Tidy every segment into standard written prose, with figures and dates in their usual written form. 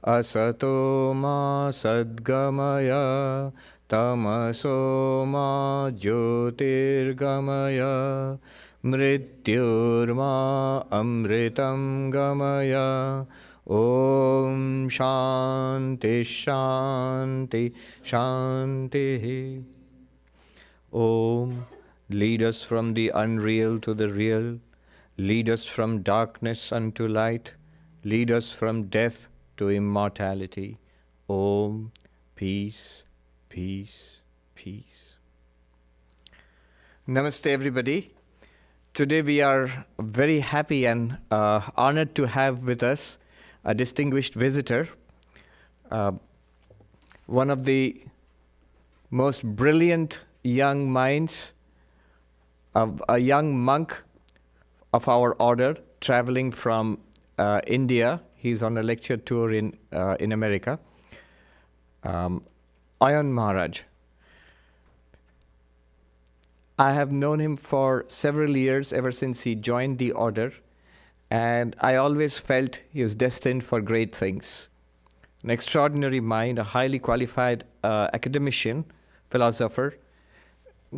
asato ma sadgamaya tamaso ma jyotirgamaya mrityurma amritam gamaya. Om Shanti Shanti Shanti. Om, lead us from the unreal to the real, lead us from darkness unto light, lead us from death to immortality. Om, peace, peace, peace. Namaste, everybody. Today we are very happy and honored to have with us a distinguished visitor, one of the most brilliant young minds, a young monk of our order traveling from India. He's on a lecture tour in America. Ayon Maharaj. I have known him for several years, ever since he joined the order, and I always felt he was destined for great things. An extraordinary mind, a highly qualified academician, philosopher.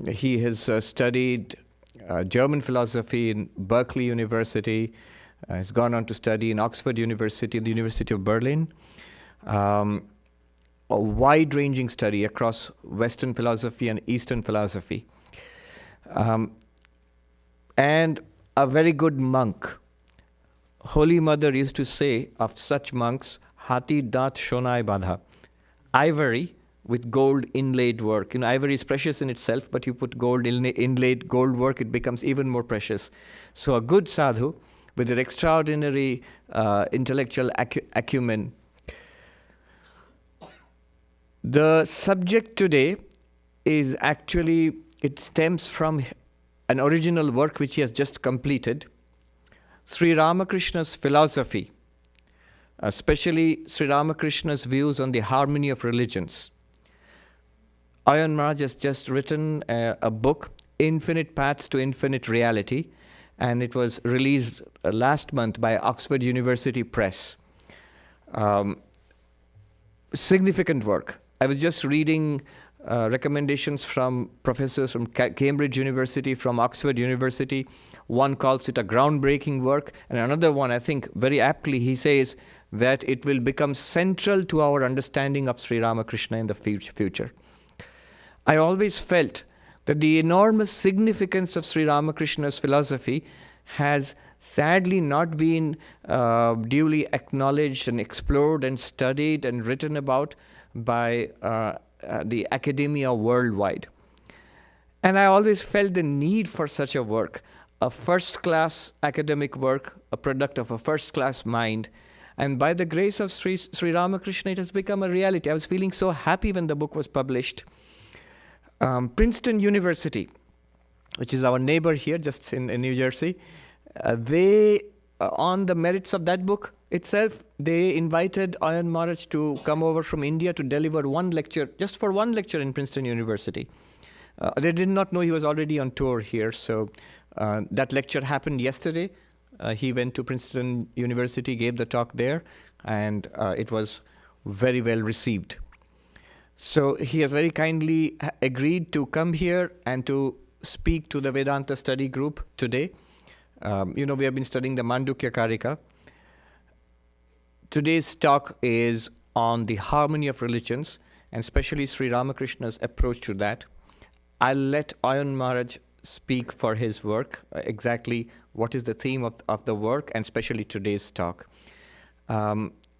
He has studied German philosophy in Berkeley University, has gone on to study in Oxford University, the University of Berlin. A wide-ranging study across Western philosophy and Eastern philosophy. And a very good monk. Holy Mother used to say of such monks, Hati dat shonai badha. Ivory with gold inlaid work. You know, ivory is precious in itself, but you put gold inlaid gold work, it becomes even more precious. So a good sadhu with an extraordinary intellectual acumen. The subject today is actually, it stems from an original work which he has just completed, Sri Ramakrishna's philosophy, especially Sri Ramakrishna's views on the harmony of religions. Ayon Maharaj has just written a book, Infinite Paths to Infinite Reality, and it was released last month by Oxford University Press. Significant work. I was just reading recommendations from professors from Cambridge University, from Oxford University. One calls it a groundbreaking work, and another one, I think very aptly, he says that it will become central to our understanding of Sri Ramakrishna in the future. I always felt that the enormous significance of Sri Ramakrishna's philosophy has sadly not been duly acknowledged and explored and studied and written about by the academia worldwide. And I always felt the need for such a work, a first-class academic work, a product of a first-class mind. And by the grace of Sri Ramakrishna, it has become a reality. I was feeling so happy when the book was published. Princeton University, which is our neighbor here, just in New Jersey, they, on the merits of that book itself, they invited Ayon Maharaj to come over from India to deliver one lecture, just for one lecture in Princeton University. They did not know he was already on tour here, so that lecture happened yesterday. He went to Princeton University, gave the talk there, and it was very well received. So he has very kindly agreed to come here and to speak to the Vedanta study group today. We have been studying the Mandukya Karika. Today's talk is on the harmony of religions, and especially Sri Ramakrishna's approach to that. I'll let Ayon Maharaj speak for his work, exactly what is the theme of the work, and especially today's talk.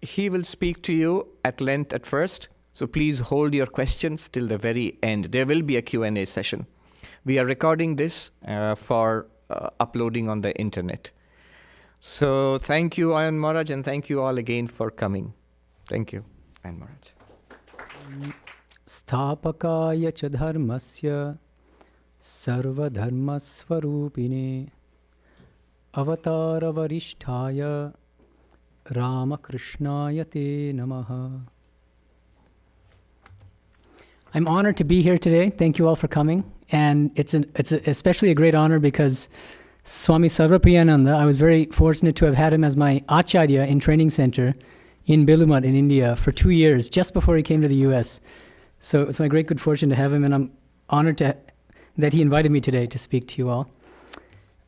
He will speak to you at length at first, so please hold your questions till the very end. There will be a Q&A session. We are recording this for uploading on the internet. So thank you, Ayon Maharaj, and thank you all again for coming. Thank you, Ayon Maharaj. Sthapakaya cha dharmasya sarva dharmasvarupine avatara varishtaya Ramakrishnaya te namaha. I'm honored to be here today. Thank you all for coming. And it's especially a great honor because Swami Sarvapriyananda, I was very fortunate to have had him as my acharya in training center in Belumad in India for 2 years, just before he came to the US. So it's my great good fortune to have him, and I'm honored that he invited me today to speak to you all.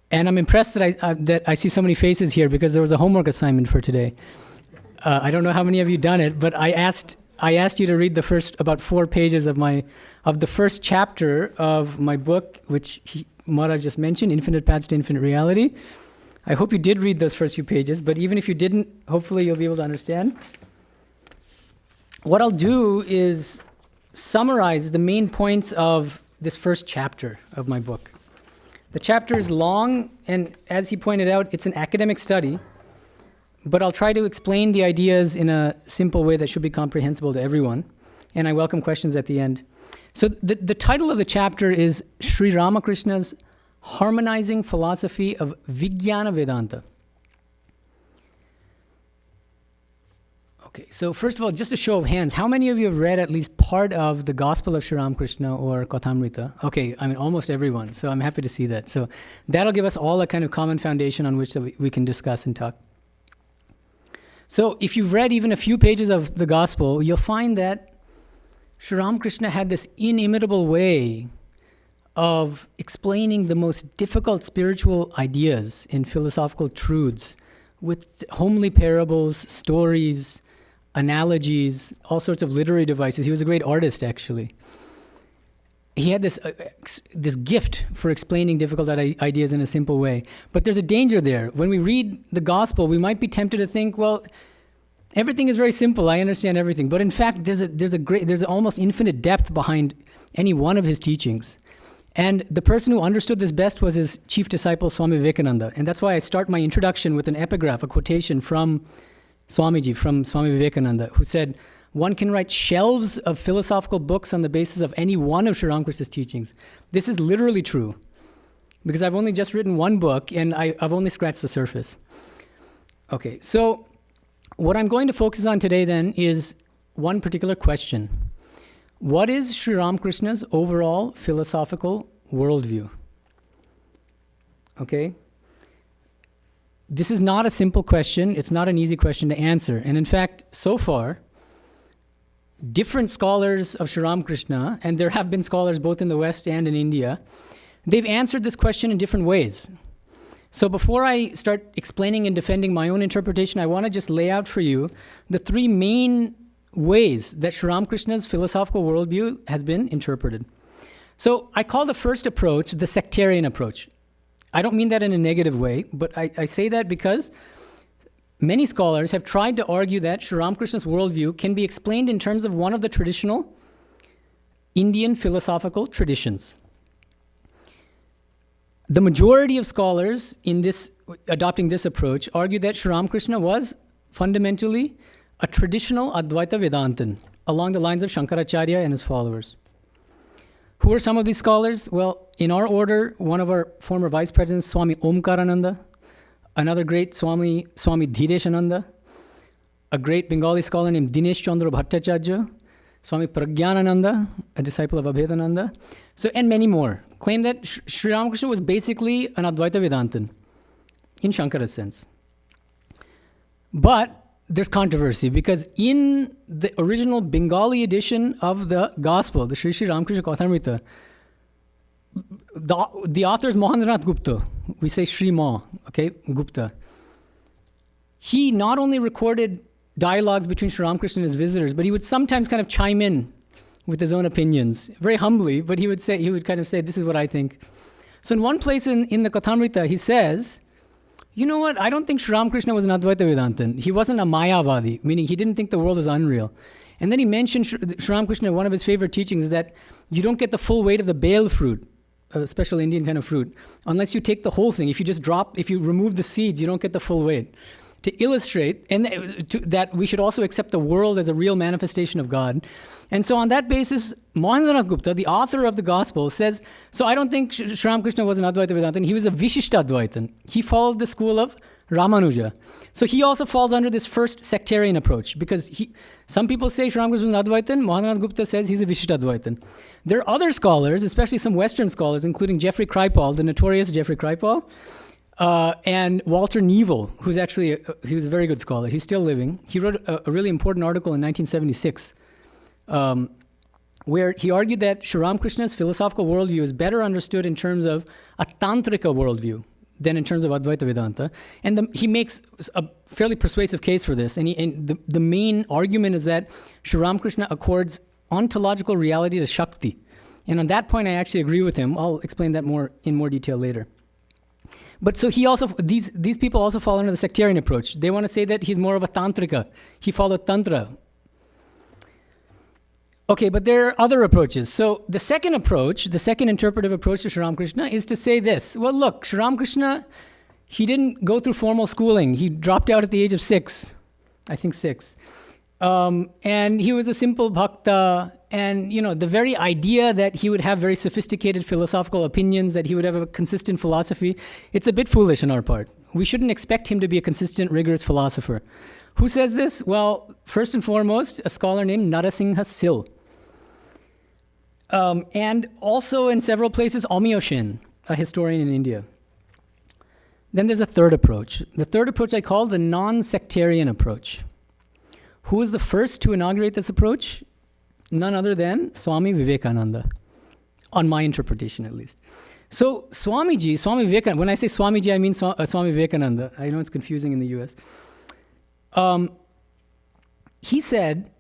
And I'm impressed that I see so many faces here, because there was a homework assignment for today. I don't know how many of you done it, but I asked you to read the first about 4 pages of the first chapter of my book, which Maharaj just mentioned, Infinite Paths to Infinite Reality. I hope you did read those first few pages, but even if you didn't, hopefully you'll be able to understand. What I'll do is summarize the main points of this first chapter of my book. The chapter is long, and as he pointed out, it's an academic study, but I'll try to explain the ideas in a simple way that should be comprehensible to everyone, and I welcome questions at the end. So the title of the chapter is Sri Ramakrishna's Harmonizing Philosophy of Vijnana Vedanta. Okay, so first of all, just a show of hands, how many of you have read at least part of the Gospel of Sri Ramakrishna or Kathamrita? Okay, I mean almost everyone, so I'm happy to see that. So that'll give us all a kind of common foundation on which we can discuss and talk. So if you've read even a few pages of the Gospel, you'll find that Sri Ramakrishna had this inimitable way of explaining the most difficult spiritual ideas in philosophical truths with homely parables, stories, analogies, all sorts of literary devices. He was a great artist, actually. He had this gift for explaining difficult ideas in a simple way. But there's a danger there. When we read the Gospel, we might be tempted to think, well, everything is very simple. I understand everything. But in fact, there's almost infinite depth behind any one of his teachings. And the person who understood this best was his chief disciple, Swami Vivekananda. And that's why I start my introduction with an epigraph, a quotation from Swamiji, from Swami Vivekananda, who said, one can write shelves of philosophical books on the basis of any one of Sri Ramakrishna's teachings. This is literally true, because I've only just written one book, and I've only scratched the surface. Okay, so what I'm going to focus on today then is one particular question. What is Sri Ramakrishna's overall philosophical worldview? Okay? This is not a simple question. It's not an easy question to answer. And in fact, so far, different scholars of Sri Ramakrishna, and there have been scholars both in the West and in India, they've answered this question in different ways. So before I start explaining and defending my own interpretation, I want to just lay out for you the 3 main ways that Sri Ramakrishna's philosophical worldview has been interpreted. So I call the first approach the sectarian approach. I don't mean that in a negative way, but I say that because many scholars have tried to argue that Sri Ramakrishna's worldview can be explained in terms of one of the traditional Indian philosophical traditions. The majority of scholars adopting this approach argue that Sri Ramakrishna was fundamentally a traditional Advaita Vedantin along the lines of Shankaracharya and his followers. Who are some of these scholars? Well, in our order, one of our former vice presidents, Swami Omkarananda, another great Swami Dhireshananda, a great Bengali scholar named Dinesh Chandra Bhattacharya, Swami Pragyanananda, a disciple of Abhedananda, and many more, claim that Sri Ramakrishna was basically an Advaita Vedantin, in Shankara's sense. But there's controversy, because in the original Bengali edition of the Gospel, the Sri Ramakrishna Kathamrita, the author is Mohandranath Gupta. We say Sri Ma, okay, Gupta. He not only recorded dialogues between Sri Ramakrishna and his visitors, but he would sometimes kind of chime in with his own opinions, very humbly, but he would kind of say, this is what I think. So in one place in the Kathamrita, he says, you know what, I don't think Sri Ramakrishna was an Advaita Vedantin. He wasn't a Mayavadi, meaning he didn't think the world was unreal. And then he mentioned Sri Ramakrishna, one of his favorite teachings is that you don't get the full weight of the bale fruit, a special Indian kind of fruit, unless you take the whole thing. If you remove the seeds, you don't get the full weight. To illustrate that we should also accept the world as a real manifestation of God. And so on that basis, Mohandranath Gupta, the author of the Gospel, says, so I don't think Sri Ramakrishna was an Advaita Vedantin. He was a Vishishta Advaitin. He followed the school of Ramanuja. So he also falls under this first sectarian approach, because some people say Sri Ramakrishna was an Advaitin. Mohandranath Gupta says he's a Vishishta Advaitin. There are other scholars, especially some Western scholars, including Jeffrey Kripal, the notorious Jeffrey Kripal, And Walter Neville, who's actually, he was a very good scholar. He's still living. He wrote a really important article in 1976 where he argued that Sri Ramakrishna's philosophical worldview is better understood in terms of a Tantrika worldview than in terms of Advaita Vedanta. And he makes a fairly persuasive case for this. And the main argument is that Sri Ramakrishna accords ontological reality to Shakti. And on that point, I actually agree with him. I'll explain that in more detail later. But so he also, these people also fall under the sectarian approach. They want to say that he's more of a Tantrika. He followed Tantra. Okay, but there are other approaches. So the second approach, the second interpretive approach to Sri Ramakrishna is to say this. Well, look, Sri Ramakrishna, he didn't go through formal schooling. He dropped out at the age of 6. I think 6. And he was a simple bhakta. And, the very idea that he would have very sophisticated philosophical opinions, that he would have a consistent philosophy, it's a bit foolish on our part. We shouldn't expect him to be a consistent, rigorous philosopher. Who says this? Well, first and foremost, a scholar named Narasingha Sil. And also in several places, Aumyo Shen, a historian in India. Then there's a third approach. The third approach I call the Non Sectarian Approach. Who was the first to inaugurate this approach? None other than Swami Vivekananda, on my interpretation at least. So Swami Vivekananda, when I say Swamiji, I mean Swami Vivekananda. I know it's confusing in the US. He said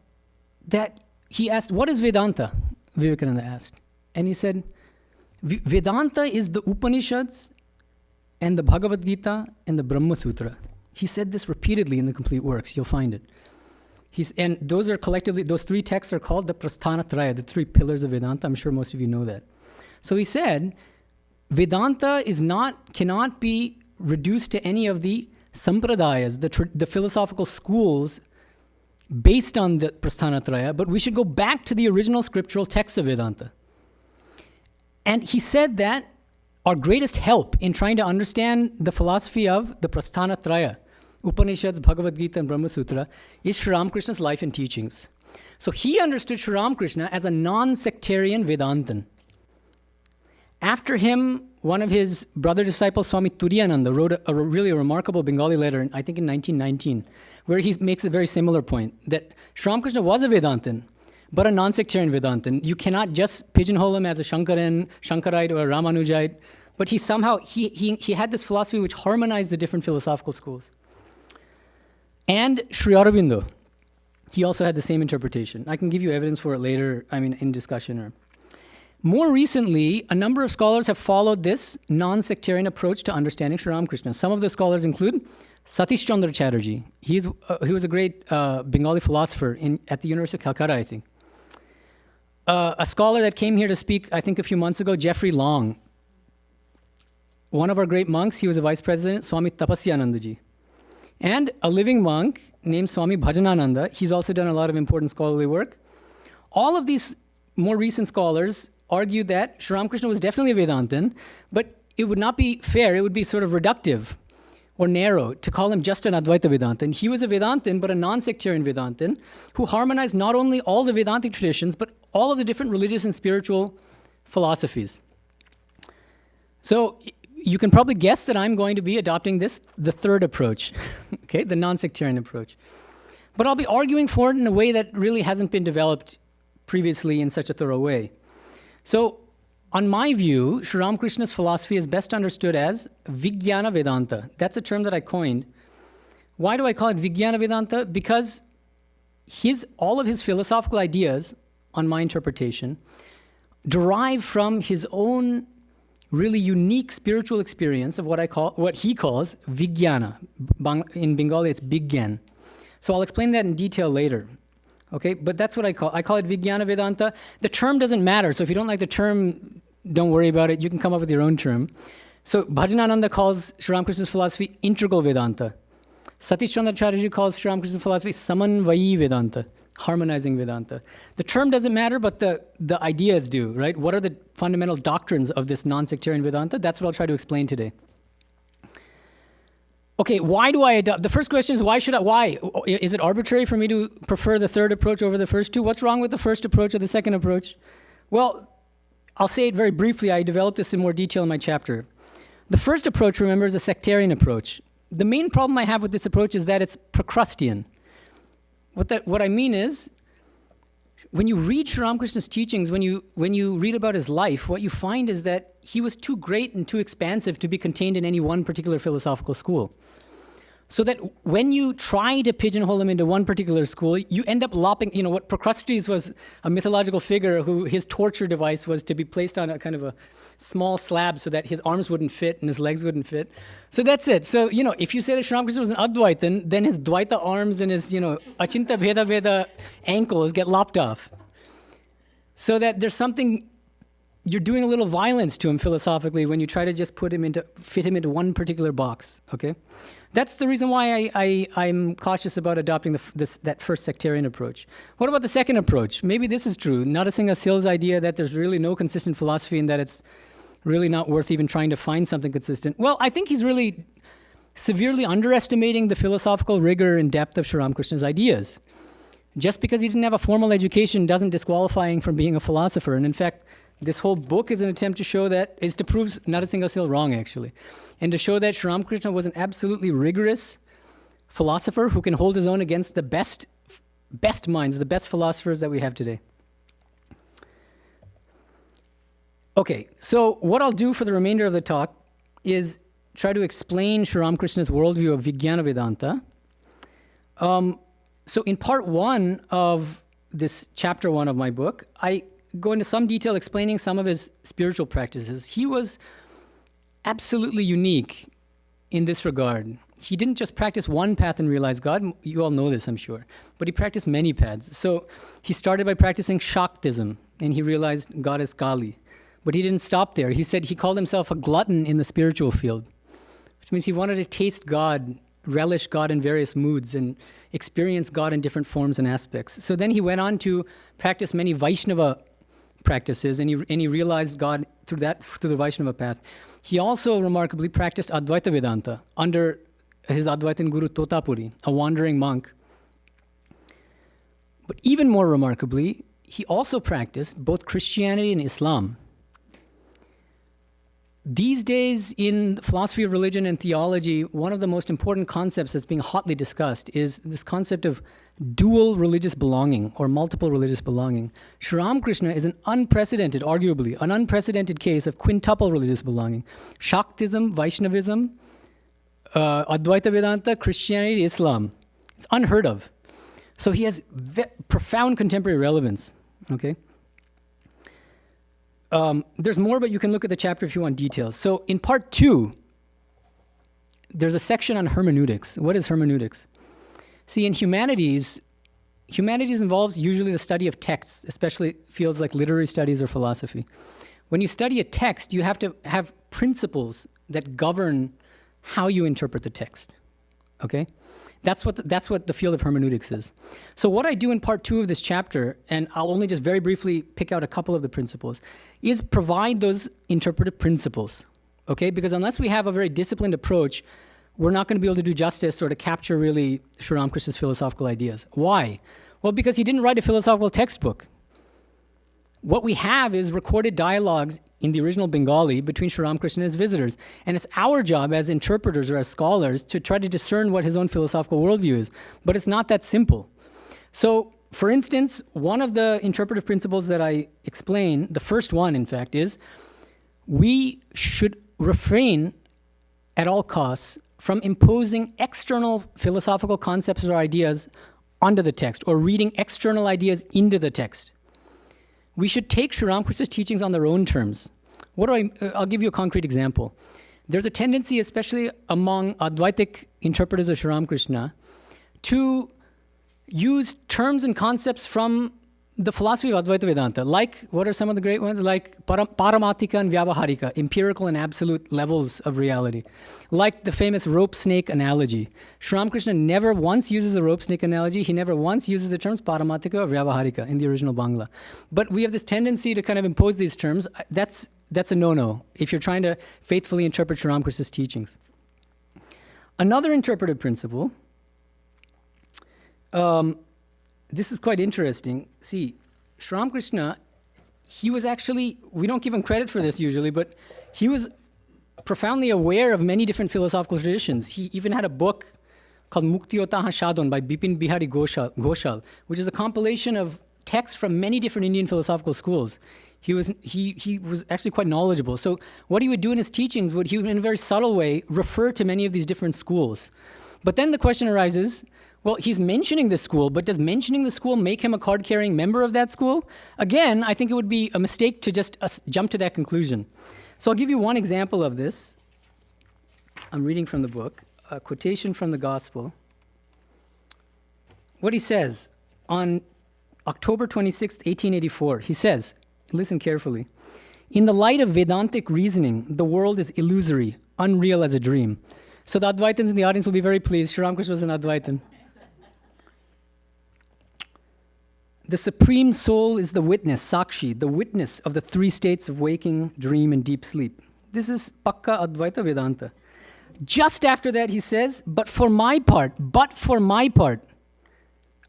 that he asked, what is Vedanta? Vivekananda asked. And he said, Vedanta is the Upanishads and the Bhagavad Gita and the Brahma Sutra. He said this repeatedly in the complete works. You'll find it. And those are collectively, those 3 texts are called the Prasthanatraya, the 3 pillars of Vedanta. I'm sure most of you know that. So he said, Vedanta cannot be reduced to any of the sampradayas, the philosophical schools based on the Prasthanatraya, but we should go back to the original scriptural texts of Vedanta. And he said that our greatest help in trying to understand the philosophy of the Prasthanatraya, Upanishads, Bhagavad Gita, and Brahma Sutra, is Sri Ramakrishna's life and teachings. So he understood Sri Ramakrishna as a non-sectarian Vedantan. After him, one of his brother disciples, Swami Turiyananda, wrote a really remarkable Bengali letter, I think in 1919, where he makes a very similar point, that Sri Ramakrishna was a Vedantan, but a non-sectarian Vedantan. You cannot just pigeonhole him as a Shankarite or a Ramanujite, but he somehow, he had this philosophy which harmonized the different philosophical schools. And Sri Aurobindo, he also had the same interpretation. I can give you evidence for it later, in discussion. More recently, a number of scholars have followed this non-sectarian approach to understanding Sri Ramakrishna. Some of the scholars include Satish Chandra Chatterjee. He was a great Bengali philosopher at the University of Calcutta, I think. A scholar that came here to speak, I think a few months ago, Jeffrey Long. One of our great monks, he was a vice president, Swami Tapasyanandaji. And a living monk named Swami Bhajanananda. He's also done a lot of important scholarly work. All of these more recent scholars argue that Sri Ramakrishna was definitely a Vedantan, but it would not be fair, it would be sort of reductive or narrow to call him just an Advaita Vedantan. He was a Vedantan, but a non-sectarian Vedantan, who harmonized not only all the Vedantic traditions, but all of the different religious and spiritual philosophies. So you can probably guess that I'm going to be adopting the third approach, okay, the non-sectarian approach. But I'll be arguing for it in a way that really hasn't been developed previously in such a thorough way. So, on my view, Sri Ramakrishna's philosophy is best understood as Vijnana Vedanta. That's a term that I coined. Why do I call it Vijnana Vedanta? Because all of his philosophical ideas, on my interpretation, derive from his own really unique spiritual experience of what he calls Vijnana. In Bengali, it's Bigyan. So I'll explain that in detail later. Okay, but that's what I call it Vijnana Vedanta. The term doesn't matter, so if you don't like the term, don't worry about it. You can come up with your own term. So Bhajanananda calls Sri Ramakrishna's philosophy integral Vedanta. Satish Chandra Chatterjee calls Sri Ramakrishna's philosophy Samanvayi Vedanta, harmonizing Vedanta. The term doesn't matter, but the ideas do, right? What are the fundamental doctrines of this non-sectarian Vedanta? That's what I'll try to explain today. Okay, why do I adopt? The first question is, why? Is it arbitrary for me to prefer the third approach over the first two? What's wrong with the first approach or the second approach? Well, I'll say it very briefly. I developed this in more detail in my chapter. The first approach, remember, is a sectarian approach. The main problem I have with this approach is that it's Procrustean. What I mean is, when you read Sri Ramakrishna's teachings, when you read about his life, what you find is that he was too great and too expansive to be contained in any one particular philosophical school. So that when you try to pigeonhole him into one particular school, you end up lopping, what Procrustes was a mythological figure who his torture device was to be placed on a kind of a small slab so that his arms wouldn't fit and his legs wouldn't fit. So that's it. So, if you say that Sri Ramakrishna was an Advaitin, then his Dvaita arms and his, Achinta Bheda ankles get lopped off. So that there's something, you're doing a little violence to him philosophically when you try to just fit him into one particular box, okay? That's the reason why I'm cautious about adopting that first sectarian approach. What about the second approach? Maybe this is true. Narasimha Sil's idea that there's really no consistent philosophy and that it's really not worth even trying to find something consistent. Well, I think he's really severely underestimating the philosophical rigor and depth of Sri Ramakrishna's ideas. Just because he didn't have a formal education doesn't disqualify him from being a philosopher. And in fact, this whole book is an attempt to prove Narasimha Sil wrong, actually. And to show that Sri Ramakrishna was an absolutely rigorous philosopher who can hold his own against the best minds, the best philosophers that we have today. Okay, so what I'll do for the remainder of the talk is try to explain Sri Ramakrishna's worldview of Vijnana Vedanta. So in part 1 of this chapter 1 of my book, I go into some detail explaining some of his spiritual practices. He was absolutely unique in this regard. He didn't just practice one path and realize God. You all know this, I'm sure. But he practiced many paths. So he started by practicing Shaktism, and he realized God is Kali. But he didn't stop there. He said he called himself a glutton in the spiritual field, which means he wanted to taste God, relish God in various moods, and experience God in different forms and aspects. So then he went on to practice many Vaishnava practices, and he realized God through the Vaishnava path. He also remarkably practiced Advaita Vedanta under his Advaitin guru Totapuri, a wandering monk. But even more remarkably, he also practiced both Christianity and Islam. These days, in philosophy of religion and theology, one of the most important concepts that's being hotly discussed is this concept of dual religious belonging or multiple religious belonging. Sri Ramakrishna is arguably an unprecedented case of quintuple religious belonging. Shaktism, Vaishnavism, Advaita Vedanta, Christianity, Islam. It's unheard of. So he has profound contemporary relevance, okay? There's more, but you can look at the chapter if you want details. So in part 2, there's a section on hermeneutics. What is hermeneutics? See, in humanities involves usually the study of texts, especially fields like literary studies or philosophy. When you study a text, you have to have principles that govern how you interpret the text, okay? That's what the field of hermeneutics is. So what I do in part 2 of this chapter, and I'll only just very briefly pick out a couple of the principles, is provide those interpretive principles, okay? Because unless we have a very disciplined approach, we're not going to be able to do justice or to capture really Sri Ramakrishna's philosophical ideas. Why? Well, because he didn't write a philosophical textbook. What we have is recorded dialogues in the original Bengali between Sri Ramakrishna and his visitors. And it's our job as interpreters or as scholars to try to discern what his own philosophical worldview is. But it's not that simple. So, for instance, one of the interpretive principles that I explain, the first one, in fact, is we should refrain at all costs from imposing external philosophical concepts or ideas onto the text or reading external ideas into the text. We should take Sri Ramakrishna's teachings on their own terms. I'll give you a concrete example. There's a tendency, especially among Advaitic interpreters of Sri Ramakrishna, to use terms and concepts from the philosophy of Advaita Vedanta. Like, what are some of the great ones? Like Paramatika and Vyavaharika, empirical and absolute levels of reality. Like the famous rope-snake analogy. Sri Ramakrishna never once uses the rope-snake analogy. He never once uses the terms Paramatika or Vyavaharika in the original Bangla. But we have this tendency to kind of impose these terms. That's a no-no if you're trying to faithfully interpret Sri Ramakrishna's teachings. Another interpretive principle, this is quite interesting. See, Sri Ramakrishna, he was actually, we don't give him credit for this usually, but he was profoundly aware of many different philosophical traditions. He even had a book called Muktiyota Shadon by Bipin Bihari Ghoshal, which is a compilation of texts from many different Indian philosophical schools. He was actually quite knowledgeable. So what he would do in his teachings he would, in a very subtle way, refer to many of these different schools. But then the question arises, well, he's mentioning this school, but does mentioning the school make him a card-carrying member of that school? Again, I think it would be a mistake to just jump to that conclusion. So I'll give you one example of this. I'm reading from the book, a quotation from the Gospel. What he says on October 26th, 1884, he says, listen carefully, "In the light of Vedantic reasoning, the world is illusory, unreal as a dream." So the Advaitins in the audience will be very pleased. Sri Ramakrishna was an Advaitin. "The Supreme Soul is the witness, Sakshi, the witness of the three states of waking, dream, and deep sleep." This is Pakka Advaita Vedanta. Just after that, he says, but for my part,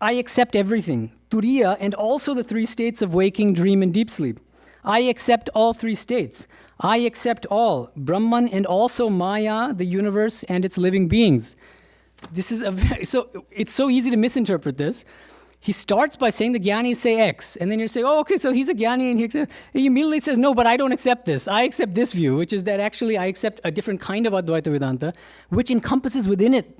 I accept everything, Turiya, and also the three states of waking, dream, and deep sleep. I accept all three states. I accept all, Brahman and also Maya, the universe, and its living beings. This is it's so easy to misinterpret this. He starts by saying the Jnanis say X, and then you say, oh, okay, so he's a Jnani, and he immediately says, no, but I don't accept this. I accept this view, which is that actually I accept a different kind of Advaita Vedanta, which encompasses within it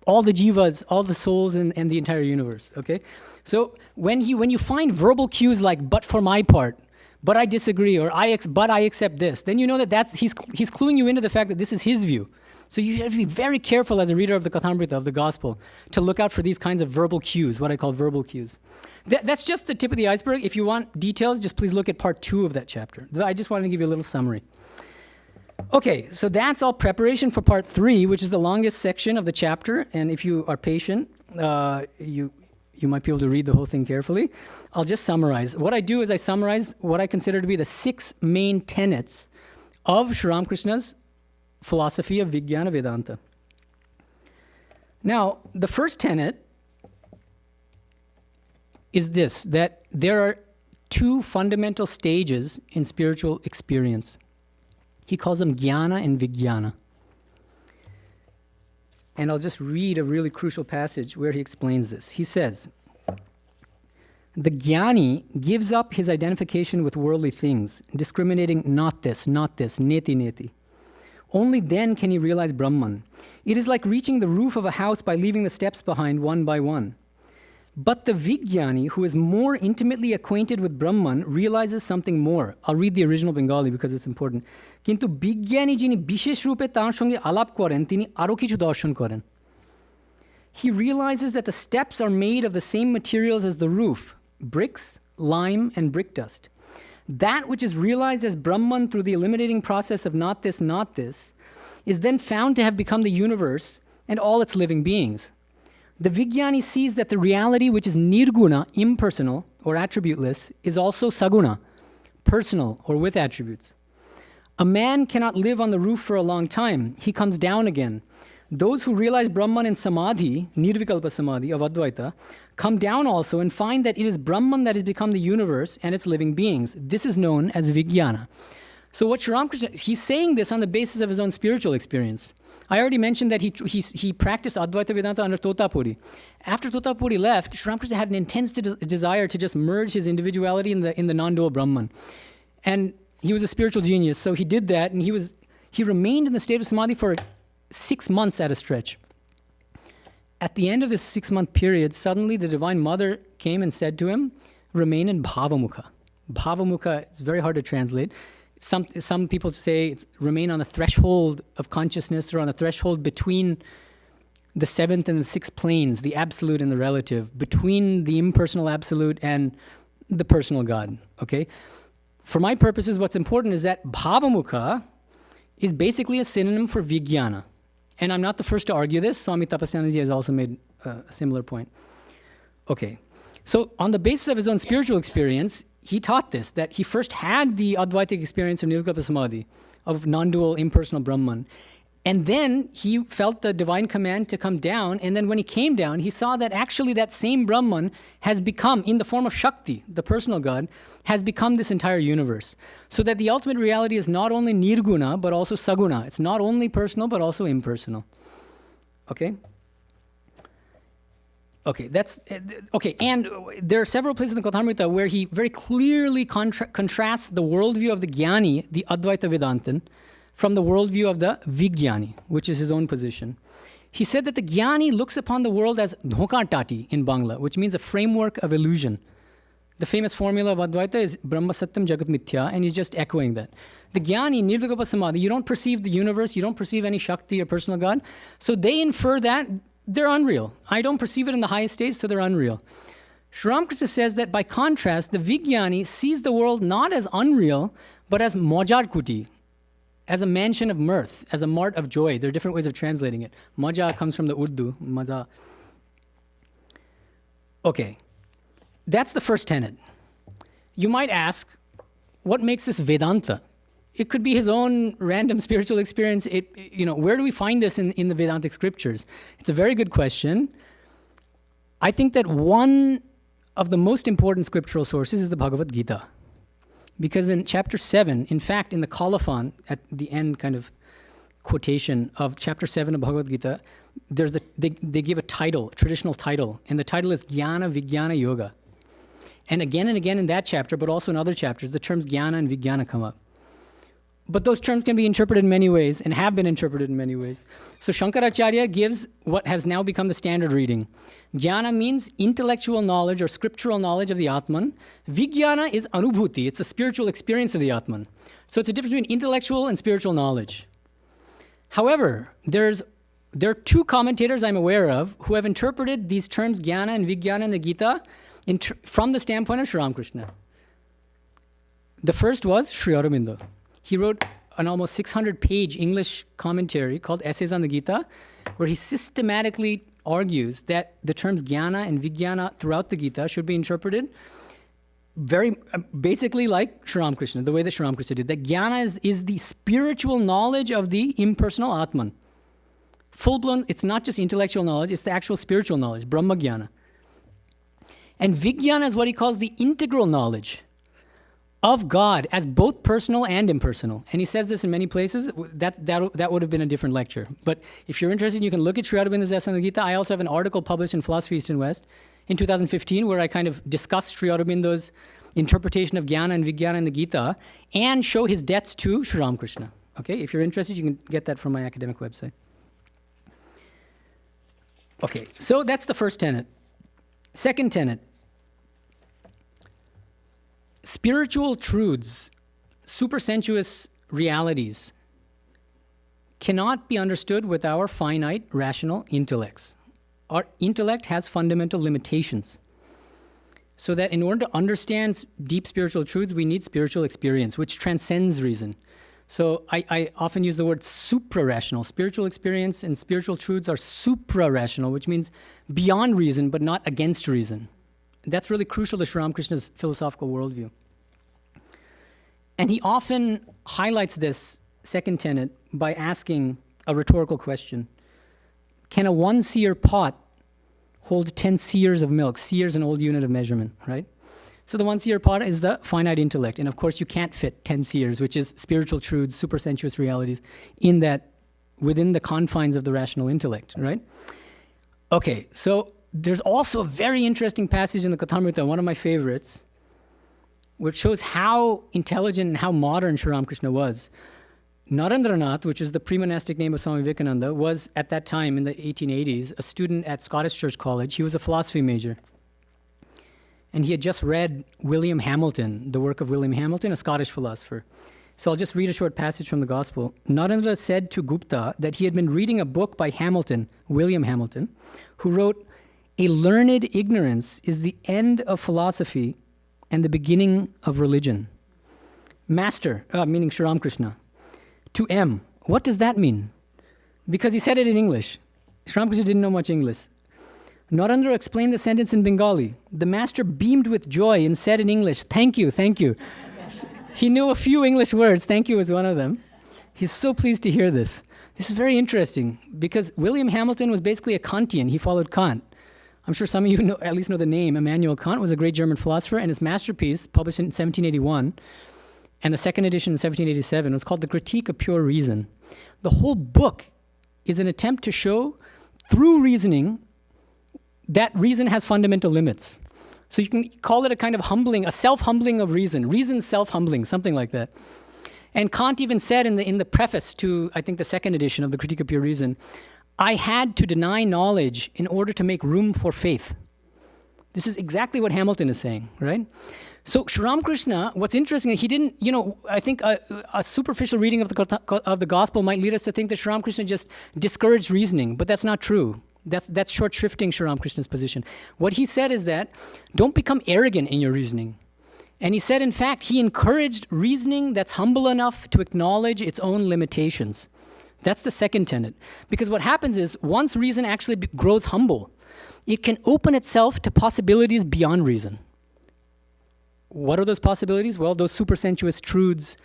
all the jivas, all the souls, and the entire universe, okay? So when you find verbal cues like, but for my part, but I disagree, or but I accept this, then you know that he's cluing you into the fact that this is his view. So you have to be very careful as a reader of the Kathamrita, of the Gospel, to look out for these kinds of verbal cues, what I call verbal cues. That's just the tip of the iceberg. If you want details, just please look at part 2 of that chapter. I just wanted to give you a little summary. Okay, so that's all preparation for part 3, which is the longest section of the chapter. And if you are patient, you might be able to read the whole thing carefully. I'll just summarize. What I do is I summarize what I consider to be the 6 main tenets of Sri Ramakrishna's philosophy of Vijnana Vedanta. Now, the first tenet is this, that there are 2 fundamental stages in spiritual experience. He calls them Jnana and Vijnana. And I'll just read a really crucial passage where he explains this. He says, "The Jnani gives up his identification with worldly things, discriminating not this, neti, neti. Only then can he realize Brahman. It is like reaching the roof of a house by leaving the steps behind one by one. But the Vijnani, who is more intimately acquainted with Brahman, realizes something more." I'll read the original Bengali because it's important. "Kintu Vijnani jini bishesh rupe tar songe alap koren, tini aro kichu darshan koren." He realizes that the steps are made of the same materials as the roof, bricks, lime, and brick dust. That which is realized as Brahman through the eliminating process of not this, is then found to have become the universe and all its living beings. The Vijnani sees that the reality which is nirguna, impersonal or attributeless, is also saguna, personal or with attributes. A man cannot live on the roof for a long time. He comes down again. Those who realize Brahman in Samadhi, Nirvikalpa Samadhi of Advaita, come down also and find that it is Brahman that has become the universe and its living beings. This is known as Vijnana. So what Sri Ramakrishna, he's saying this on the basis of his own spiritual experience. I already mentioned that he practiced Advaita Vedanta under Totapuri. After Totapuri left, Sri Ramakrishna had an intense desire to just merge his individuality in the non-dual Brahman. And he was a spiritual genius, so he did that, and he remained in the state of Samadhi for 6 months at a stretch. At the end of this 6-month period, suddenly the Divine Mother came and said to him, remain in Bhavamukha. Bhavamukha, it's very hard to translate. Some people say it's remain on the threshold of consciousness, or on the threshold between the 7th and the 6th planes, the absolute and the relative, between the impersonal absolute and the personal God, okay? For my purposes, what's important is that Bhavamukha is basically a synonym for Vijnana. And I'm not the first to argue this. Swami Tapasyananji has also made a similar point. Okay, so on the basis of his own spiritual experience, he taught this, that he first had the Advaitic experience of Nirvikalpa Samadhi, of non-dual impersonal Brahman. And then he felt the divine command to come down. And then when he came down, he saw that actually that same Brahman has become, in the form of Shakti, the personal God, has become this entire universe. So that the ultimate reality is not only nirguna, but also saguna. It's not only personal, but also impersonal. Okay? Okay, and there are several places in the Kathamrita where he very clearly contrasts the worldview of the Jnani, the Advaita Vedantin, from the worldview of the Vijnani, which is his own position. He said that the Jnani looks upon the world as dhoka tati in Bangla, which means a framework of illusion. The famous formula of Advaita is Brahma Satyam Jagat Mithya, and he's just echoing that. The Jnani, Nirvikalpa Samadhi, you don't perceive the universe, you don't perceive any Shakti or personal God, so they infer that they're unreal. I don't perceive it in the highest state, so they're unreal. Sri Ramakrishna says that by contrast, the Vijnani sees the world not as unreal, but as mojar kuti, as a mansion of mirth, as a mart of joy. There are different ways of translating it. Maja comes from the Urdu, maza. Okay, that's the first tenet. You might ask, what makes this Vedanta? It could be his own random spiritual experience. Where do we find this in the Vedantic Scriptures? It's a very good question. I think that one of the most important scriptural sources is the Bhagavad Gita. Because in chapter 7, in fact, in the colophon, at the end kind of quotation of chapter 7 of Bhagavad Gita, they give a title, a traditional title, and the title is Jnana Vijnana Yoga. And again in that chapter, but also in other chapters, the terms Jnana and Vijnana come up. But those terms can be interpreted in many ways and have been interpreted in many ways. So Shankaracharya gives what has now become the standard reading. Jnana means intellectual knowledge or scriptural knowledge of the Atman. Vijnana is anubhuti. It's a spiritual experience of the Atman. So it's a difference between intellectual and spiritual knowledge. However, there are two commentators I'm aware of who have interpreted these terms Jnana and Vijnana in the Gita from the standpoint of Sri Ramakrishna. The first was Sri Aurobindo. He wrote an almost 600-page English commentary called Essays on the Gita, where he systematically argues that the terms Jnana and Vijnana throughout the Gita should be interpreted very basically like Sri Ramakrishna, the way that Sri Ramakrishna did. That Jnana is the spiritual knowledge of the impersonal Atman. Full-blown, it's not just intellectual knowledge, it's the actual spiritual knowledge, Brahma Jnana. And Vijnana is what he calls the integral knowledge of God as both personal and impersonal. And he says this in many places. That would have been a different lecture. But if you're interested, you can look at Sri Aurobindo's Essay on the Gita. I also have an article published in Philosophy East and West in 2015 where I kind of discuss Sri Aurobindo's interpretation of Jnana and Vijnana in the Gita and show his debts to Sri Ramakrishna. Okay, if you're interested, you can get that from my academic website. Okay, so that's the first tenet. Second tenet. Spiritual truths, supersensuous realities, cannot be understood with our finite, rational intellects. Our intellect has fundamental limitations. So that in order to understand deep spiritual truths, we need spiritual experience, which transcends reason. So I often use the word supra-rational. Spiritual experience and spiritual truths are supra-rational, which means beyond reason, but not against reason. That's really crucial to Sri Ramakrishna's philosophical worldview. And he often highlights this second tenet by asking a rhetorical question. Can a 1-seer pot hold 10 seers of milk? Seer is an old unit of measurement, right? So the 1-seer pot is the finite intellect. And of course, you can't fit 10 seers, which is spiritual truths, supersensuous realities, within the confines of the rational intellect, right? Okay, so there's also a very interesting passage in the Kathamrita, one of my favorites, which shows how intelligent and how modern Sri Ramakrishna was. Narendranath, which is the pre-monastic name of Swami Vivekananda, was at that time in the 1880s a student at Scottish Church College. He was a philosophy major. And he had just read William Hamilton, the work of William Hamilton, a Scottish philosopher. So I'll just read a short passage from the Gospel. Narendra said to Gupta that he had been reading a book by Hamilton, William Hamilton, who wrote, "A learned ignorance is the end of philosophy and the beginning of religion." Master, meaning Sri Ramakrishna, to M. What does that mean? Because he said it in English. Sri Ramakrishna didn't know much English. Narendra explained the sentence in Bengali. The master beamed with joy and said in English, "Thank you, thank you." He knew a few English words. Thank you was one of them. He's so pleased to hear this. This is very interesting because William Hamilton was basically a Kantian. He followed Kant. I'm sure some of you at least know the name. Immanuel Kant was a great German philosopher, and his masterpiece, published in 1781, and the second edition in 1787, was called The Critique of Pure Reason. The whole book is an attempt to show, through reasoning, that reason has fundamental limits. So you can call it a kind of humbling, a self-humbling of reason. Reason's self-humbling, something like that. And Kant even said in the preface to, I think, the second edition of The Critique of Pure Reason, I had to deny knowledge in order to make room for faith. This is exactly what Hamilton is saying, right? So Sri Ramakrishna, what's interesting, he didn't, I think a superficial reading of the gospel might lead us to think that Sri Ramakrishna just discouraged reasoning, but that's not true. That's short shrifting Sri Ramakrishna's position. What he said is that don't become arrogant in your reasoning. And he said, in fact, he encouraged reasoning that's humble enough to acknowledge its own limitations. That's the second tenet. Because what happens is, once reason actually grows humble, it can open itself to possibilities beyond reason. What are those possibilities? Well, those supersensuous truths,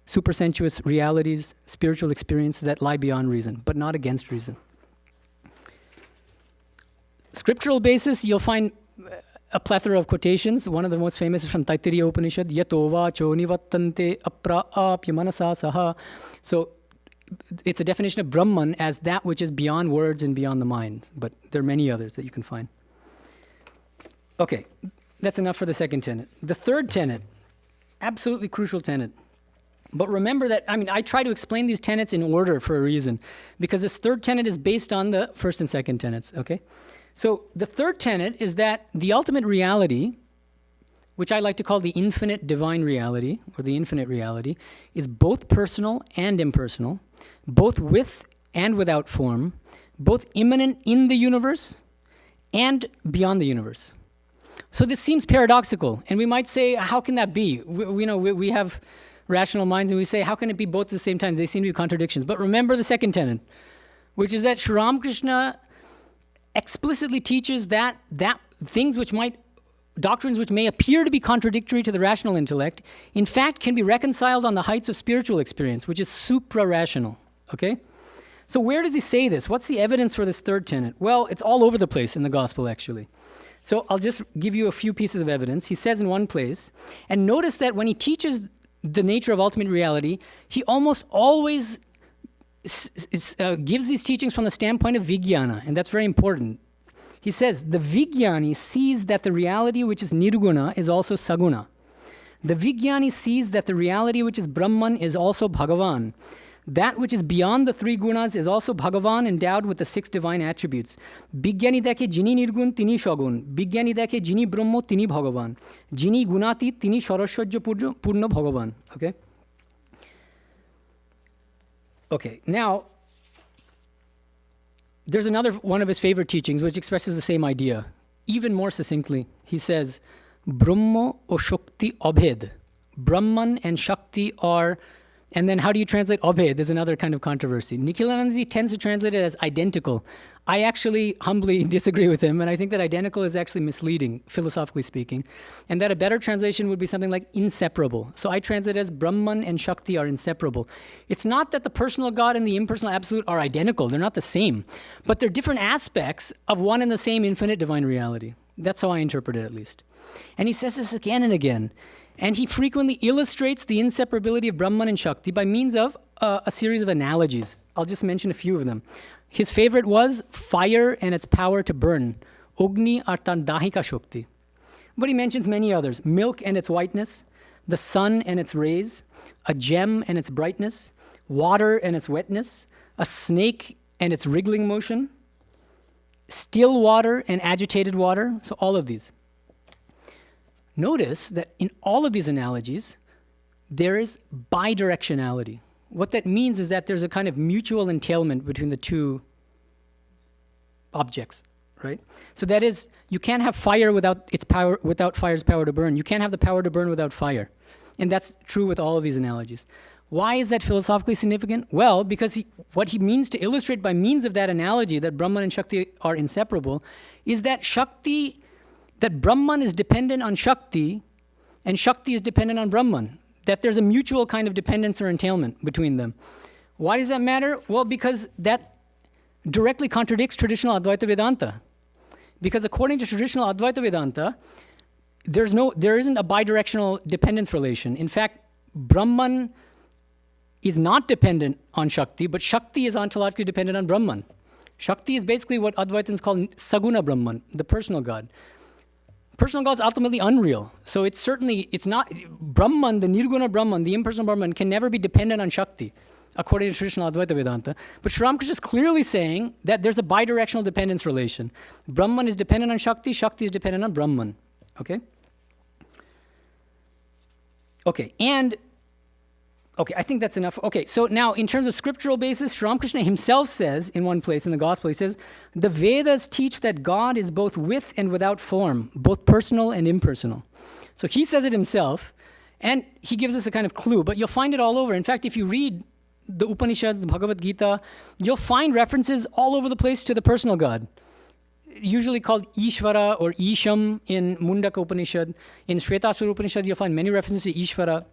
supersensuous realities, spiritual experiences that lie beyond reason, but not against reason. Scriptural basis, you'll find a plethora of quotations. One of the most famous is from Taittiriya Upanishad, Yato vacho nivattante apra apya manasa saha. So it's a definition of Brahman as that which is beyond words and beyond the mind. But there are many others that you can find. Okay, that's enough for the second tenet. The third tenet, absolutely crucial tenet. But remember that, I try to explain these tenets in order for a reason, because this third tenet is based on the first and second tenets, okay? So the third tenet is that the ultimate reality, which I like to call the infinite divine reality, or the infinite reality, is both personal and impersonal, both with and without form, both immanent in the universe and beyond the universe. So this seems paradoxical, and we might say, how can that be? We have rational minds, and we say, how can it be both at the same time? They seem to be contradictions. But remember the second tenet, which is that Sri Ramakrishna explicitly teaches that doctrines which may appear to be contradictory to the rational intellect, in fact, can be reconciled on the heights of spiritual experience, which is supra-rational, okay? So where does he say this? What's the evidence for this third tenet? Well, it's all over the place in the gospel, actually. So I'll just give you a few pieces of evidence. He says in one place, and notice that when he teaches the nature of ultimate reality, he almost always gives these teachings from the standpoint of Vijnana, and that's very important. He says, the Vijnani sees that the reality which is Nirguna is also Saguna. The Vijnani sees that the reality which is Brahman is also Bhagavan. That which is beyond the three gunas is also Bhagavan endowed with the six divine attributes. Vijnani dekhe jini nirgun tini shagun. Vijnani dekhe jini brahmo tini Bhagavan. Jini gunati tini saraswajya purna Bhagavan. Okay, now, there's another one of his favorite teachings which expresses the same idea, even more succinctly. He says, Brahmo o Shakti abhed. Brahman and Shakti are, and then how do you translate abhed? There's another kind of controversy. Nikhilanandaji tends to translate it as identical. I actually humbly disagree with him, and I think that identical is actually misleading, philosophically speaking, and that a better translation would be something like inseparable. So I translate it as Brahman and Shakti are inseparable. It's not that the personal God and the impersonal absolute are identical. They're not the same, but they're different aspects of one and the same infinite divine reality. That's how I interpret it, at least. And he says this again and again, and he frequently illustrates the inseparability of Brahman and Shakti by means of a series of analogies. I'll just mention a few of them. His favorite was fire and its power to burn, Ogni artan dahika shakti. But he mentions many others, milk and its whiteness, the sun and its rays, a gem and its brightness, water and its wetness, a snake and its wriggling motion, still water and agitated water, so all of these. Notice that in all of these analogies, there is bidirectionality. What that means is that there's a kind of mutual entailment between the two objects, right? So that is, you can't have fire without its power, without fire's power to burn. You can't have the power to burn without fire. And that's true with all of these analogies. Why is that philosophically significant? Well, because what he means to illustrate by means of that analogy, that Brahman and Shakti are inseparable, is that that Brahman is dependent on Shakti, and Shakti is dependent on Brahman. That there's a mutual kind of dependence or entailment between them. Why does that matter? Well, because that directly contradicts traditional Advaita Vedanta. Because according to traditional Advaita Vedanta, there isn't a bidirectional dependence relation. In fact, Brahman is not dependent on Shakti, but Shakti is ontologically dependent on Brahman. Shakti is basically what Advaitins call Saguna Brahman, the personal God. Personal God is ultimately unreal. So it's not, Brahman, the Nirguna Brahman, the impersonal Brahman, can never be dependent on Shakti, according to traditional Advaita Vedanta. But Sri Ramakrishna is clearly saying that there's a bidirectional dependence relation. Brahman is dependent on Shakti, Shakti is dependent on Brahman. Okay? Okay, I think that's enough. Okay, so now in terms of scriptural basis, Sri Ramakrishna himself says in one place in the Gospel, he says, the Vedas teach that God is both with and without form, both personal and impersonal. So he says it himself, and he gives us a kind of clue, but you'll find it all over. In fact, if you read the Upanishads, the Bhagavad Gita, you'll find references all over the place to the personal God, usually called Ishvara or Isham in Mundaka Upanishad. In Shvetaswara Upanishad, you'll find many references to Ishvara.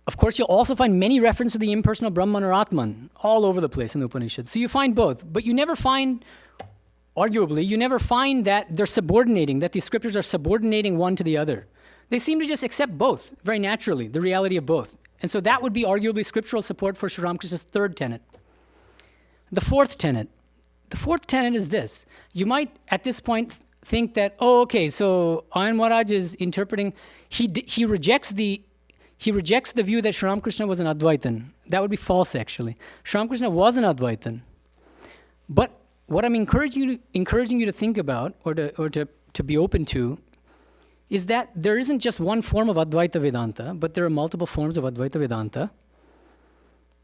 Of course, you'll also find many references to the impersonal Brahman or Atman all over the place in the Upanishads. So you find both, but you never find, arguably, that they're subordinating, that these scriptures are subordinating one to the other. They seem to just accept both, very naturally, the reality of both. And so that would be arguably scriptural support for Sri Ramakrishna's third tenet. The fourth tenet. The fourth tenet is this. You might, at this point, think that, so Ayon Maharaj is interpreting, he rejects the view that Sri Ramakrishna was an Advaitin. That would be false, actually. Sri Ramakrishna was an Advaitin. But what I'm encouraging you to think about, or to be open to, is that there isn't just one form of Advaita Vedanta, but there are multiple forms of Advaita Vedanta.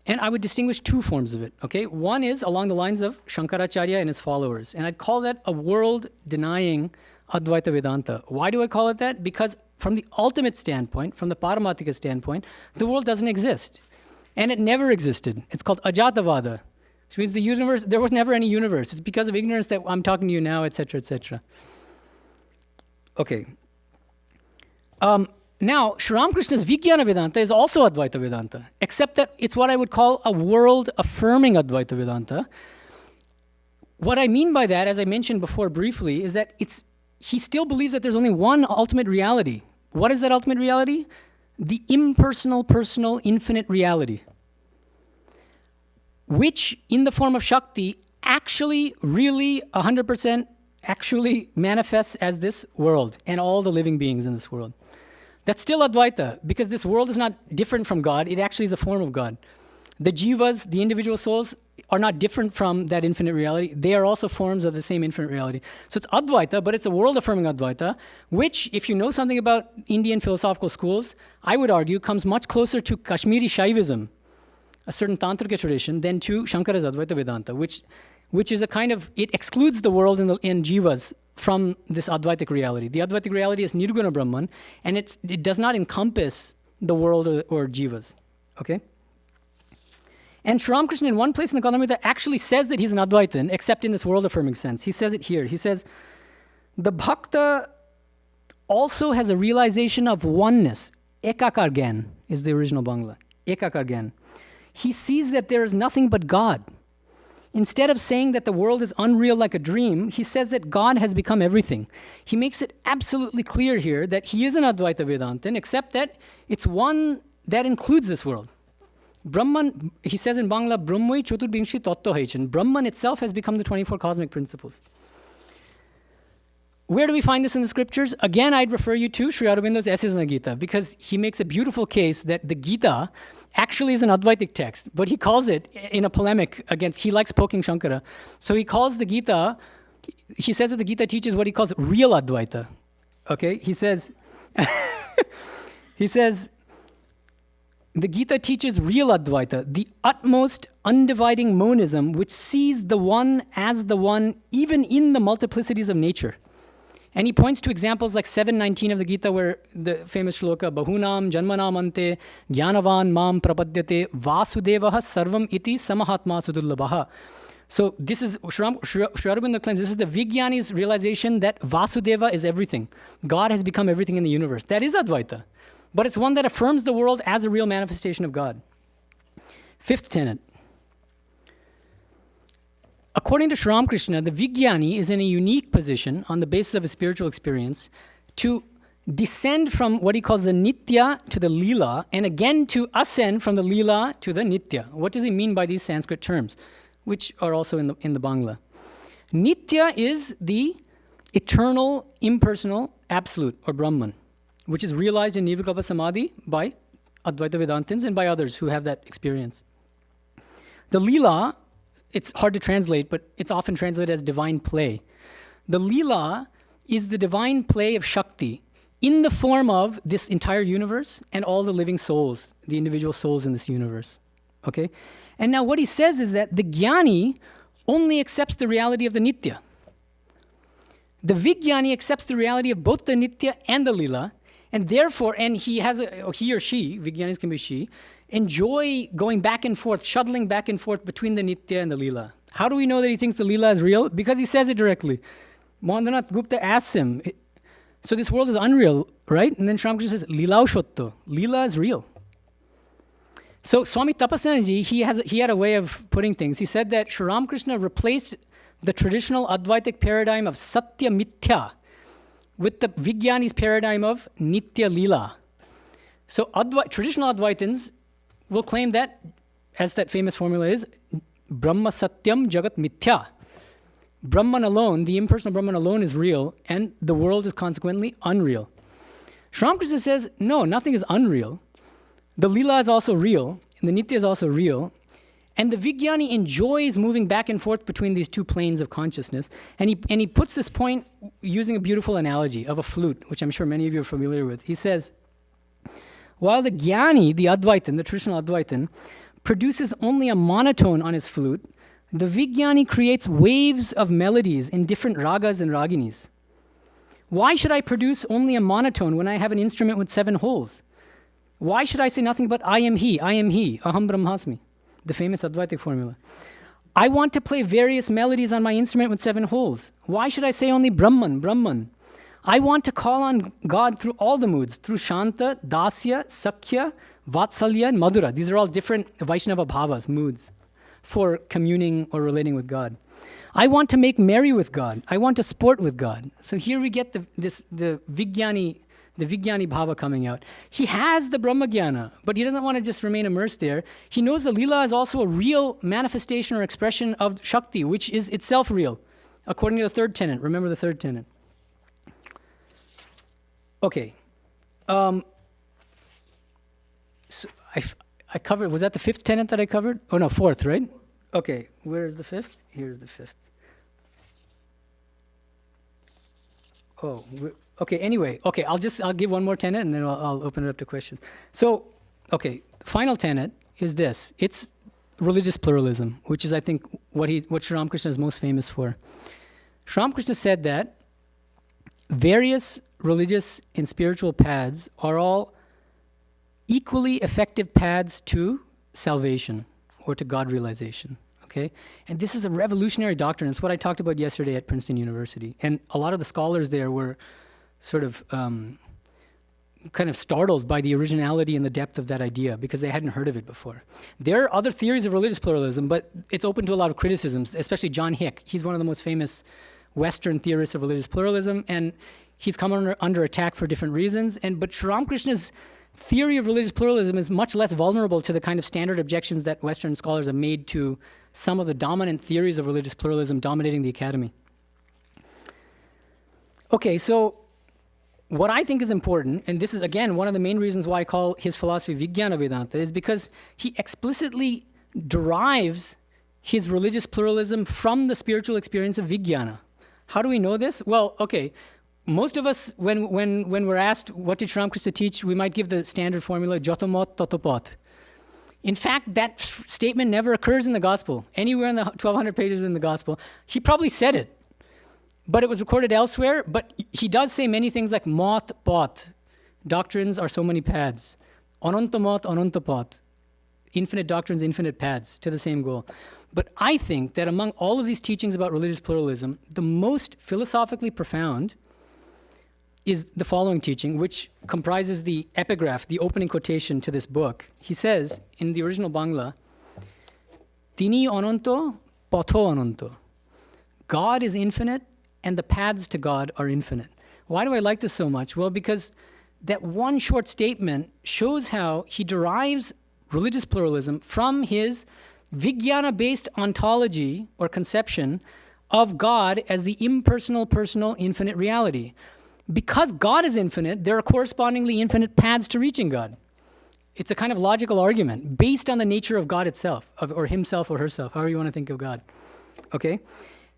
And I would distinguish two forms of it, okay? One is along the lines of Shankaracharya and his followers. And I'd call that a world-denying Advaita Vedanta. Why do I call it that? Because from the ultimate standpoint, from the Paramatika standpoint, the world doesn't exist. And it never existed. It's called Ajatavada, which means the universe, there was never any universe. It's because of ignorance that I'm talking to you now, etc., etc. Okay. Now, Sri Ramakrishna's Vijnana Vedanta is also Advaita Vedanta, except that it's what I would call a world-affirming Advaita Vedanta. What I mean by that, as I mentioned before briefly, is that he still believes that there's only one ultimate reality. What is that ultimate reality? The impersonal, personal, infinite reality, which, in the form of Shakti, actually, really, 100% actually manifests as this world and all the living beings in this world. That's still Advaita, because this world is not different from God. It actually is a form of God. The jivas, the individual souls, are not different from that infinite reality. They are also forms of the same infinite reality. So it's Advaita, but it's a world-affirming Advaita, which, if you know something about Indian philosophical schools, I would argue comes much closer to Kashmiri Shaivism, a certain Tantrika tradition, than to Shankara's Advaita Vedanta, which is a kind of, it excludes the world in jivas from this Advaitic reality. The Advaitic reality is Nirguna Brahman, and it does not encompass the world or jivas. Okay? And Sri Ramakrishna, in one place in the Kalamrita, actually says that he's an Advaitin, except in this world-affirming sense. He says it here. He says, the Bhakta also has a realization of oneness. Ekakar Gyan is the original Bangla. Ekakar Gyan. He sees that there is nothing but God. Instead of saying that the world is unreal like a dream, he says that God has become everything. He makes it absolutely clear here that he is an Advaita Vedantin, except that it's one that includes this world. Brahman, he says in Bangla, Brahmai Choturbinshi Tattva Haichan. Brahman itself has become the 24 cosmic principles. Where do we find this in the scriptures? Again, I'd refer you to Sri Aurobindo's Essays on the Gita, because he makes a beautiful case that the Gita actually is an Advaitic text, but he calls it in a polemic against, he likes poking Shankara. So he calls the Gita, he says that the Gita teaches what he calls real Advaita. Okay, he says, the Gita teaches real Advaita, the utmost undividing monism which sees the one as the one even in the multiplicities of nature. And he points to examples like 7:19 of the Gita, where the famous shloka, Bahunam Janmanam Ante Jnanavan Mam Prapadyate Vasudevaha Sarvam Iti Samahatma Sudullabaha. So this is, Sri Aurobindo claims, this is the Vijnani's realization that Vasudeva is everything. God has become everything in the universe. That is Advaita. But it's one that affirms the world as a real manifestation of God. Fifth tenet. According to Sri Ramakrishna, the Vijnani is in a unique position on the basis of his spiritual experience to descend from what he calls the Nitya to the Leela, and again to ascend from the Leela to the Nitya. What does he mean by these Sanskrit terms, which are also in the Bangla? Nitya is the eternal, impersonal, absolute, or Brahman, which is realized in Nirvikalpa Samadhi by Advaita Vedantins and by others who have that experience. The Leela, it's hard to translate, but it's often translated as divine play. The Leela is the divine play of Shakti in the form of this entire universe and all the living souls, the individual souls in this universe. Okay? And now what he says is that the Jnani only accepts the reality of the Nitya. The Vijnani accepts the reality of both the Nitya and the Leela, and therefore, and he or she, Vijnanis can be she, enjoy going back and forth, shuttling back and forth between the Nitya and the Leela. How do we know that he thinks the Leela is real? Because he says it directly. Mohandranath Gupta asks him, so this world is unreal, right? And then Sri Ramakrishna says, Leela Shotto, Leela is real. So Swami Tapasanaji, he had a way of putting things. He said that Sri Ramakrishna replaced the traditional Advaitic paradigm of Satya Mithya with the Vijnani's paradigm of Nitya Leela. So traditional Advaitins will claim that, as that famous formula is, Brahma Satyam Jagat Mithya. Brahman alone, the impersonal Brahman alone is real, and the world is consequently unreal. Sri Ramakrishna says, no, nothing is unreal. The Leela is also real, and the Nitya is also real, and the Vijnani enjoys moving back and forth between these two planes of consciousness, and he puts this point using a beautiful analogy of a flute, which I'm sure many of you are familiar with. He says, while the Jnani, the Advaitin, the traditional Advaitin, produces only a monotone on his flute, the Vijnani creates waves of melodies in different ragas and raginis. Why should I produce only a monotone when I have an instrument with 7 holes? Why should I say nothing but I am he, aham brahmasmi, the famous Advaitic formula? I want to play various melodies on my instrument with 7 holes. Why should I say only Brahman, Brahman? I want to call on God through all the moods, through Shanta, Dasya, Sakhya, Vatsalya, and Madhura. These are all different Vaishnava bhavas, moods, for communing or relating with God. I want to make merry with God. I want to sport with God. So here we get the Vijnani bhava coming out. He has the Brahma Jnana, but he doesn't want to just remain immersed there. He knows the Leela is also a real manifestation or expression of Shakti, which is itself real, according to the third tenet. Remember the third tenet. Okay. So I covered, was that the fifth tenet that I covered? Oh no, fourth, right? Okay, where is the fifth? Here's the fifth. Oh, okay, anyway, okay, I'll give one more tenet and then I'll open it up to questions. So, okay, final tenet is this. It's religious pluralism, which is, I think, what Sri Ramakrishna is most famous for. Sri Ramakrishna said that various religious and spiritual paths are all equally effective paths to salvation or to God realization. Okay? And this is a revolutionary doctrine. It's what I talked about yesterday at Princeton University. And a lot of the scholars there were sort of kind of startled by the originality and the depth of that idea because they hadn't heard of it before. There are other theories of religious pluralism, but it's open to a lot of criticisms, especially John Hick. He's one of the most famous Western theorists of religious pluralism, and he's come under attack for different reasons. But Sri Ramakrishna's theory of religious pluralism is much less vulnerable to the kind of standard objections that Western scholars have made to some of the dominant theories of religious pluralism dominating the academy. Okay, so what I think is important, and this is again one of the main reasons why I call his philosophy Vijnana Vedanta, is because he explicitly derives his religious pluralism from the spiritual experience of Vijnana. How do we know this? Well, okay, most of us, when we're asked what did Sri Ramakrishna teach, we might give the standard formula, Jotomot Totopot. In fact, that statement never occurs in the Gospel. Anywhere in the 1,200 pages in the Gospel. He probably said it, but it was recorded elsewhere. But he does say many things like Mot Pot. Doctrines are so many paths. Anantamot, Anantapot. Infinite doctrines, infinite paths to the same goal. But I think that among all of these teachings about religious pluralism, the most philosophically profound is the following teaching, which comprises the epigraph, the opening quotation to this book. He says, in the original Bangla, Tini onanto, patho onanto. God is infinite, and the paths to God are infinite. Why do I like this so much? Well, because that one short statement shows how he derives religious pluralism from his Vijnana-based ontology or conception of God as the impersonal, personal, infinite reality. Because God is infinite, there are correspondingly infinite paths to reaching God. It's a kind of logical argument based on the nature of God itself, or himself or herself, however you want to think of God. Okay?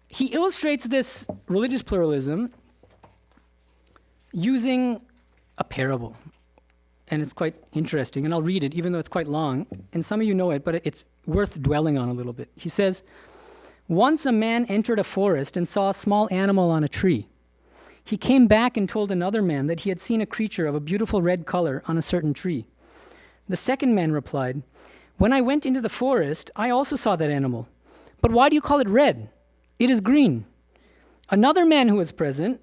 He illustrates this religious pluralism using a parable. And it's quite interesting, and I'll read it, even though it's quite long. And some of you know it, but it's worth dwelling on a little bit. He says, once a man entered a forest and saw a small animal on a tree. He came back and told another man that he had seen a creature of a beautiful red color on a certain tree. The second man replied, when I went into the forest, I also saw that animal. But why do you call it red? It is green. Another man who was present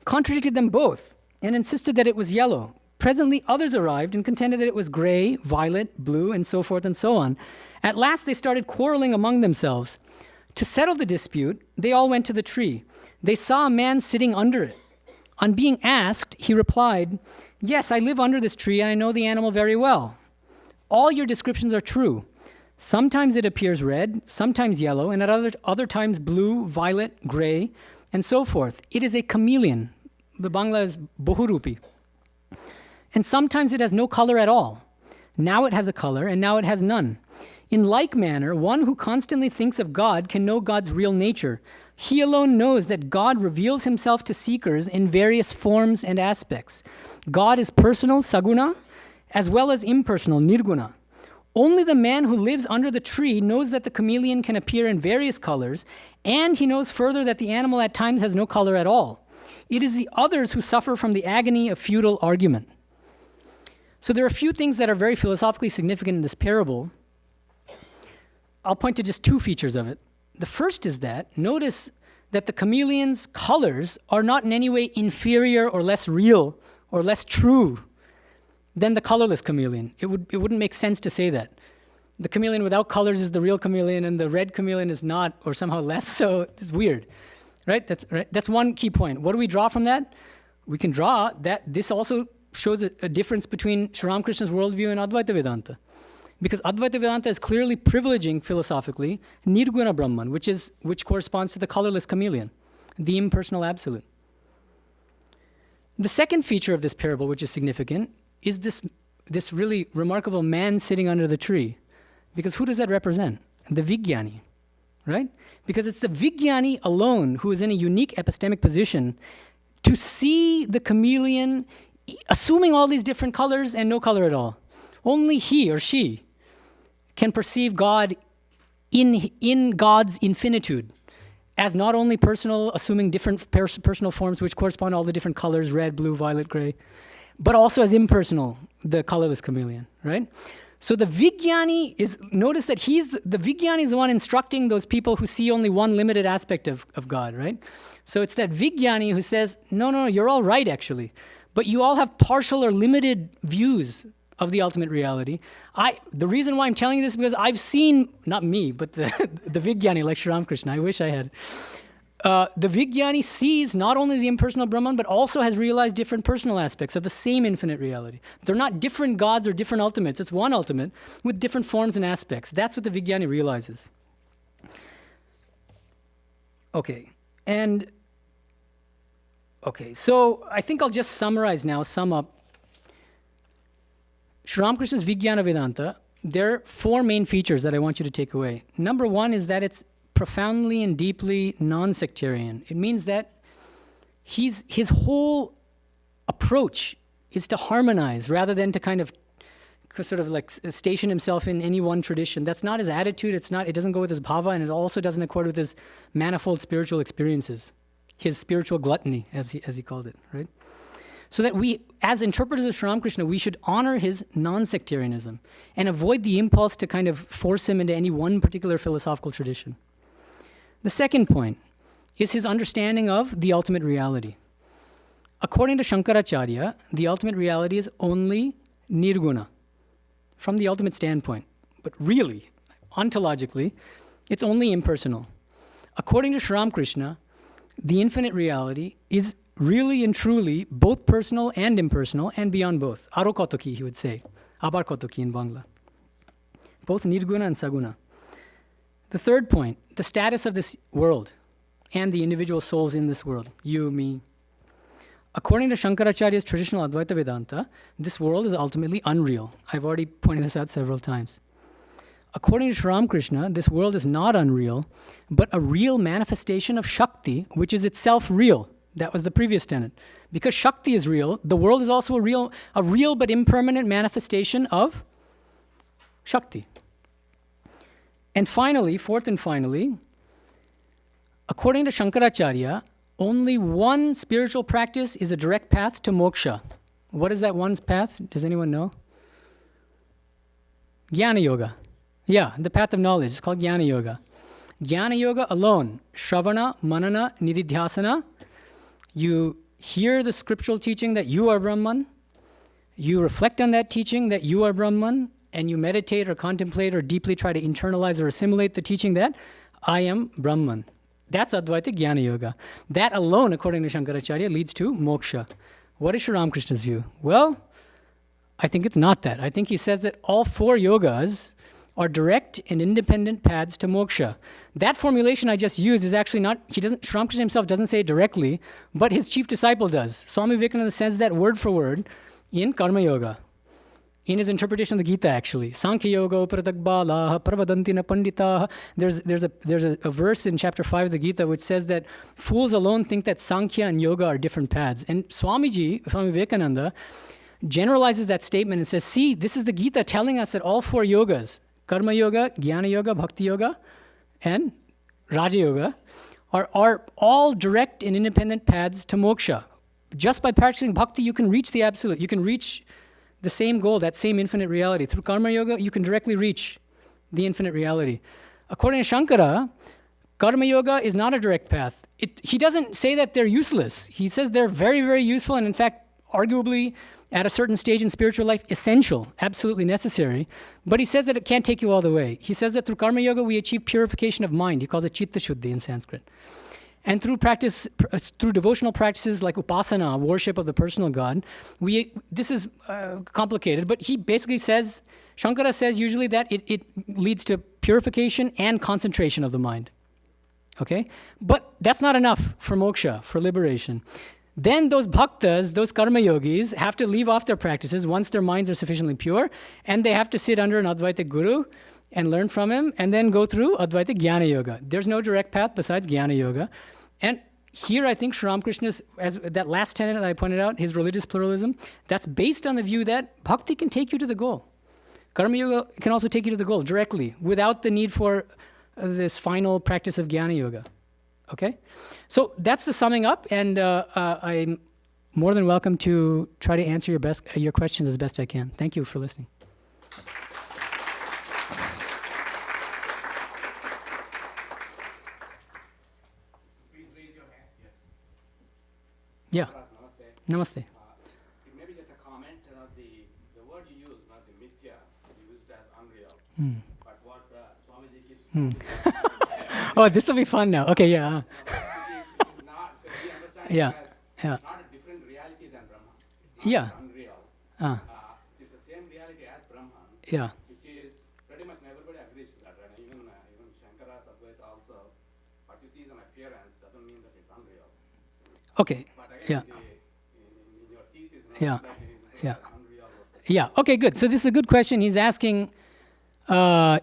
contradicted them both and insisted that it was yellow. Presently, others arrived and contended that it was gray, violet, blue, and so forth and so on. At last, they started quarreling among themselves. To settle the dispute, they all went to the tree. They saw a man sitting under it. On being asked, he replied, yes, I live under this tree and I know the animal very well. All your descriptions are true. Sometimes it appears red, sometimes yellow, and at other times blue, violet, gray, and so forth. It is a chameleon. The Bangla is bohurupi. And sometimes it has no color at all. Now it has a color, and now it has none. In like manner, one who constantly thinks of God can know God's real nature. He alone knows that God reveals himself to seekers in various forms and aspects. God is personal, saguna, as well as impersonal, nirguna. Only the man who lives under the tree knows that the chameleon can appear in various colors, and he knows further that the animal at times has no color at all. It is the others who suffer from the agony of futile argument. So there are a few things that are very philosophically significant in this parable. I'll point to just two features of it. The first is that, notice that the chameleon's colors are not in any way inferior or less real or less true than the colorless chameleon. It wouldn't make sense to say that. The chameleon without colors is the real chameleon and the red chameleon is not, or somehow less so. It's weird, right? That's one key point. What do we draw from that? We can draw that this also shows a difference between Sri Ramakrishna's worldview and Advaita Vedanta. Because Advaita Vedanta is clearly privileging philosophically Nirguna Brahman, which corresponds to the colorless chameleon, the impersonal absolute. The second feature of this parable, which is significant, is this really remarkable man sitting under the tree. Because who does that represent? The Vijnani, right? Because it's the Vijnani alone who is in a unique epistemic position to see the chameleon assuming all these different colors and no color at all. Only he or she can perceive God in God's infinitude as not only personal, assuming different personal forms which correspond to all the different colors, red, blue, violet, gray, but also as impersonal, the colorless chameleon, right? So the Vijnani is, notice that the Vijnani is the one instructing those people who see only one limited aspect of God, right? So it's that Vijnani who says, no, you're all right actually, but you all have partial or limited views of the ultimate reality. The reason why I'm telling you this is because I've seen, not me, but the Vijnani like Sri Ramakrishna, I wish I had. The Vijnani sees not only the impersonal Brahman, but also has realized different personal aspects of the same infinite reality. They're not different gods or different ultimates. It's one ultimate with different forms and aspects. That's what the Vijnani realizes. Okay, so I think I'll just sum up. Sri Ramakrishna's Vijnana Vedanta, there are four main features that I want you to take away. Number one is that it's profoundly and deeply non-sectarian. It means that his whole approach is to harmonize rather than to kind of sort of like station himself in any one tradition. That's not his attitude. It doesn't go with his bhava, and it also doesn't accord with his manifold spiritual experiences, his spiritual gluttony, as he called it, right? So that we, as interpreters of Sri Ramakrishna, we should honor his non-sectarianism and avoid the impulse to kind of force him into any one particular philosophical tradition. The second point is his understanding of the ultimate reality. According to Shankaracharya, the ultimate reality is only nirguna, from the ultimate standpoint. But really, ontologically, it's only impersonal. According to Sri Ramakrishna, the infinite reality is really and truly both personal and impersonal and beyond both. Aro kotoki, he would say. Abar kotoki in Bangla. Both nirguna and saguna. The third point, the status of this world and the individual souls in this world, you, me. According to Shankaracharya's traditional Advaita Vedanta, this world is ultimately unreal. I've already pointed this out several times. According to Sri Ramakrishna, this world is not unreal, but a real manifestation of Shakti, which is itself real. That was the previous tenet. Because Shakti is real, the world is also a real but impermanent manifestation of Shakti. And finally, fourth and finally, according to Shankaracharya, only one spiritual practice is a direct path to moksha. What is that one's path? Does anyone know? Jnana Yoga. Yeah, the path of knowledge. It's called Jnana Yoga. Jnana Yoga alone, Shravana, Manana, Nididhyasana. You hear the scriptural teaching that you are Brahman. You reflect on that teaching that you are Brahman. And you meditate or contemplate or deeply try to internalize or assimilate the teaching that I am Brahman. That's Advaita Jnana Yoga. That alone, according to Shankaracharya, leads to moksha. What is Sri Ramakrishna's view? Well, I think it's not that. I think he says that all four yogas are direct and independent paths to moksha. That formulation I just used is actually not, Sri Ramakrishna himself doesn't say it directly, but his chief disciple does. Swami Vivekananda says that word for word in Karma Yoga. In his interpretation of the Gita, actually, Sankhya Yoga Upratagbalah Pravadantina Panditaha. There's a verse in chapter 5 of the Gita which says that fools alone think that Sankhya and Yoga are different paths. And Swami Vivekananda, generalizes that statement and says, see, this is the Gita telling us that all four yogas, Karma Yoga, Jnana Yoga, Bhakti Yoga, and Raja Yoga, are all direct and independent paths to moksha. Just by practicing bhakti, you can reach the absolute. You can reach the same goal, that same infinite reality. Through Karma Yoga, you can directly reach the infinite reality. According to Shankara, Karma Yoga is not a direct path. He doesn't say that they're useless. He says they're very, very useful and in fact, arguably, at a certain stage in spiritual life, essential, absolutely necessary. But he says that it can't take you all the way. He says that through Karma Yoga, we achieve purification of mind. He calls it Chitta Shuddhi in Sanskrit. And through devotional practices like upasana, worship of the personal God, this is complicated, but he basically says, Shankara says usually that it leads to purification and concentration of the mind. Okay? But that's not enough for moksha, for liberation. Then those bhaktas, those karma yogis, have to leave off their practices once their minds are sufficiently pure, and they have to sit under an Advaita guru and learn from him, and then go through Advaita Jnana Yoga. There's no direct path besides Jnana Yoga. And here I think Sri Ramakrishna's, as that last tenet that I pointed out, his religious pluralism, that's based on the view that bhakti can take you to the goal. Karma Yoga can also take you to the goal directly, without the need for this final practice of Jnana Yoga. Okay? So that's the summing up, and I'm more than welcome to try to answer your questions as best I can. Thank you for listening. Yeah. Namaste. Maybe just a comment. The word you use, not the mithya, you used as unreal. But what Swamiji keeps Oh, this will be fun now. Okay, yeah. It's not, we understand Yeah, it as yeah. it's not a different reality than Brahma. It's Yeah. not unreal. It's the same reality as Brahman, Yeah. which is pretty much everybody agrees to that. Right? Even Shankara's Advaita also, what you see is an appearance doesn't mean that it's unreal. Okay. But Yeah. again, in your thesis, Yeah. it's like it is Yeah. unreal versus Yeah. Okay, good. So this is a good question. He's asking,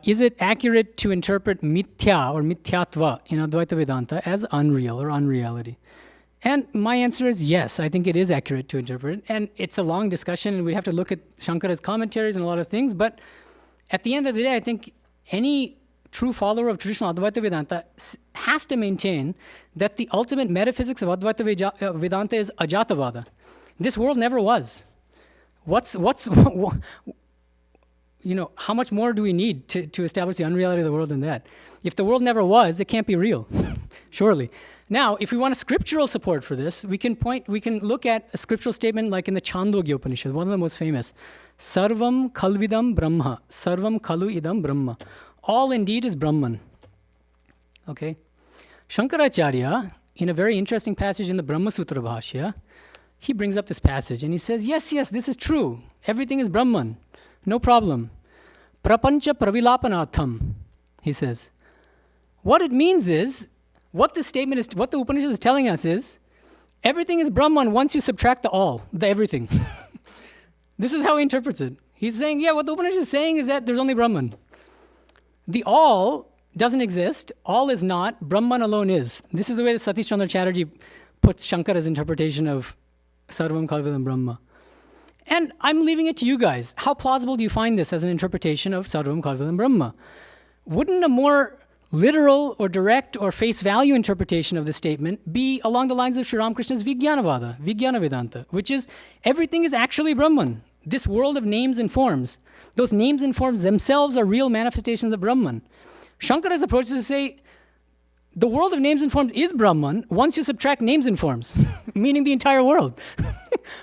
is it accurate to interpret mithya or mithyatva in Advaita Vedanta as unreal or unreality? And my answer is yes. I think it is accurate to interpret it. And it's a long discussion, and we have to look at Shankara's commentaries and a lot of things. But at the end of the day, I think any true follower of traditional Advaita Vedanta has to maintain that the ultimate metaphysics of Advaita Vedanta is Ajatavada. This world never was. How much more do we need to establish the unreality of the world than that? If the world never was, it can't be real, surely. Now, if we want a scriptural support for this, we can look at a scriptural statement like in the Chandogya Upanishad, one of the most famous. Sarvam kalvidam brahma, sarvam kalu idam brahma. all indeed is Brahman. Okay? Shankaracharya, in a very interesting passage in the Brahma Sutra Bhashya, he brings up this passage and he says, yes, this is true. Everything is Brahman. No problem. Prapancha pravilapanatham, he says. What it means is, what this statement is, what the Upanishad is telling us is, everything is Brahman once you subtract the all, the everything. This is how he interprets it. He's saying, what the Upanishad is saying is that there's only Brahman. The all doesn't exist. All is not. Brahman alone is. This is the way that Satish Chandra Chatterjee puts Shankara's interpretation of Sarvam Kalvidam Brahma. And I'm leaving it to you guys. How plausible do you find this as an interpretation of Sarvam Kalvidam Brahma? Wouldn't a more literal or direct or face value interpretation of the statement be along the lines of Sri Ramakrishna's Vijnanavada, Vijnana Vedanta, which is everything is actually Brahman. This world of names and forms, those names and forms themselves are real manifestations of Brahman. Shankara's approach is to say, the world of names and forms is Brahman once you subtract names and forms, meaning the entire world.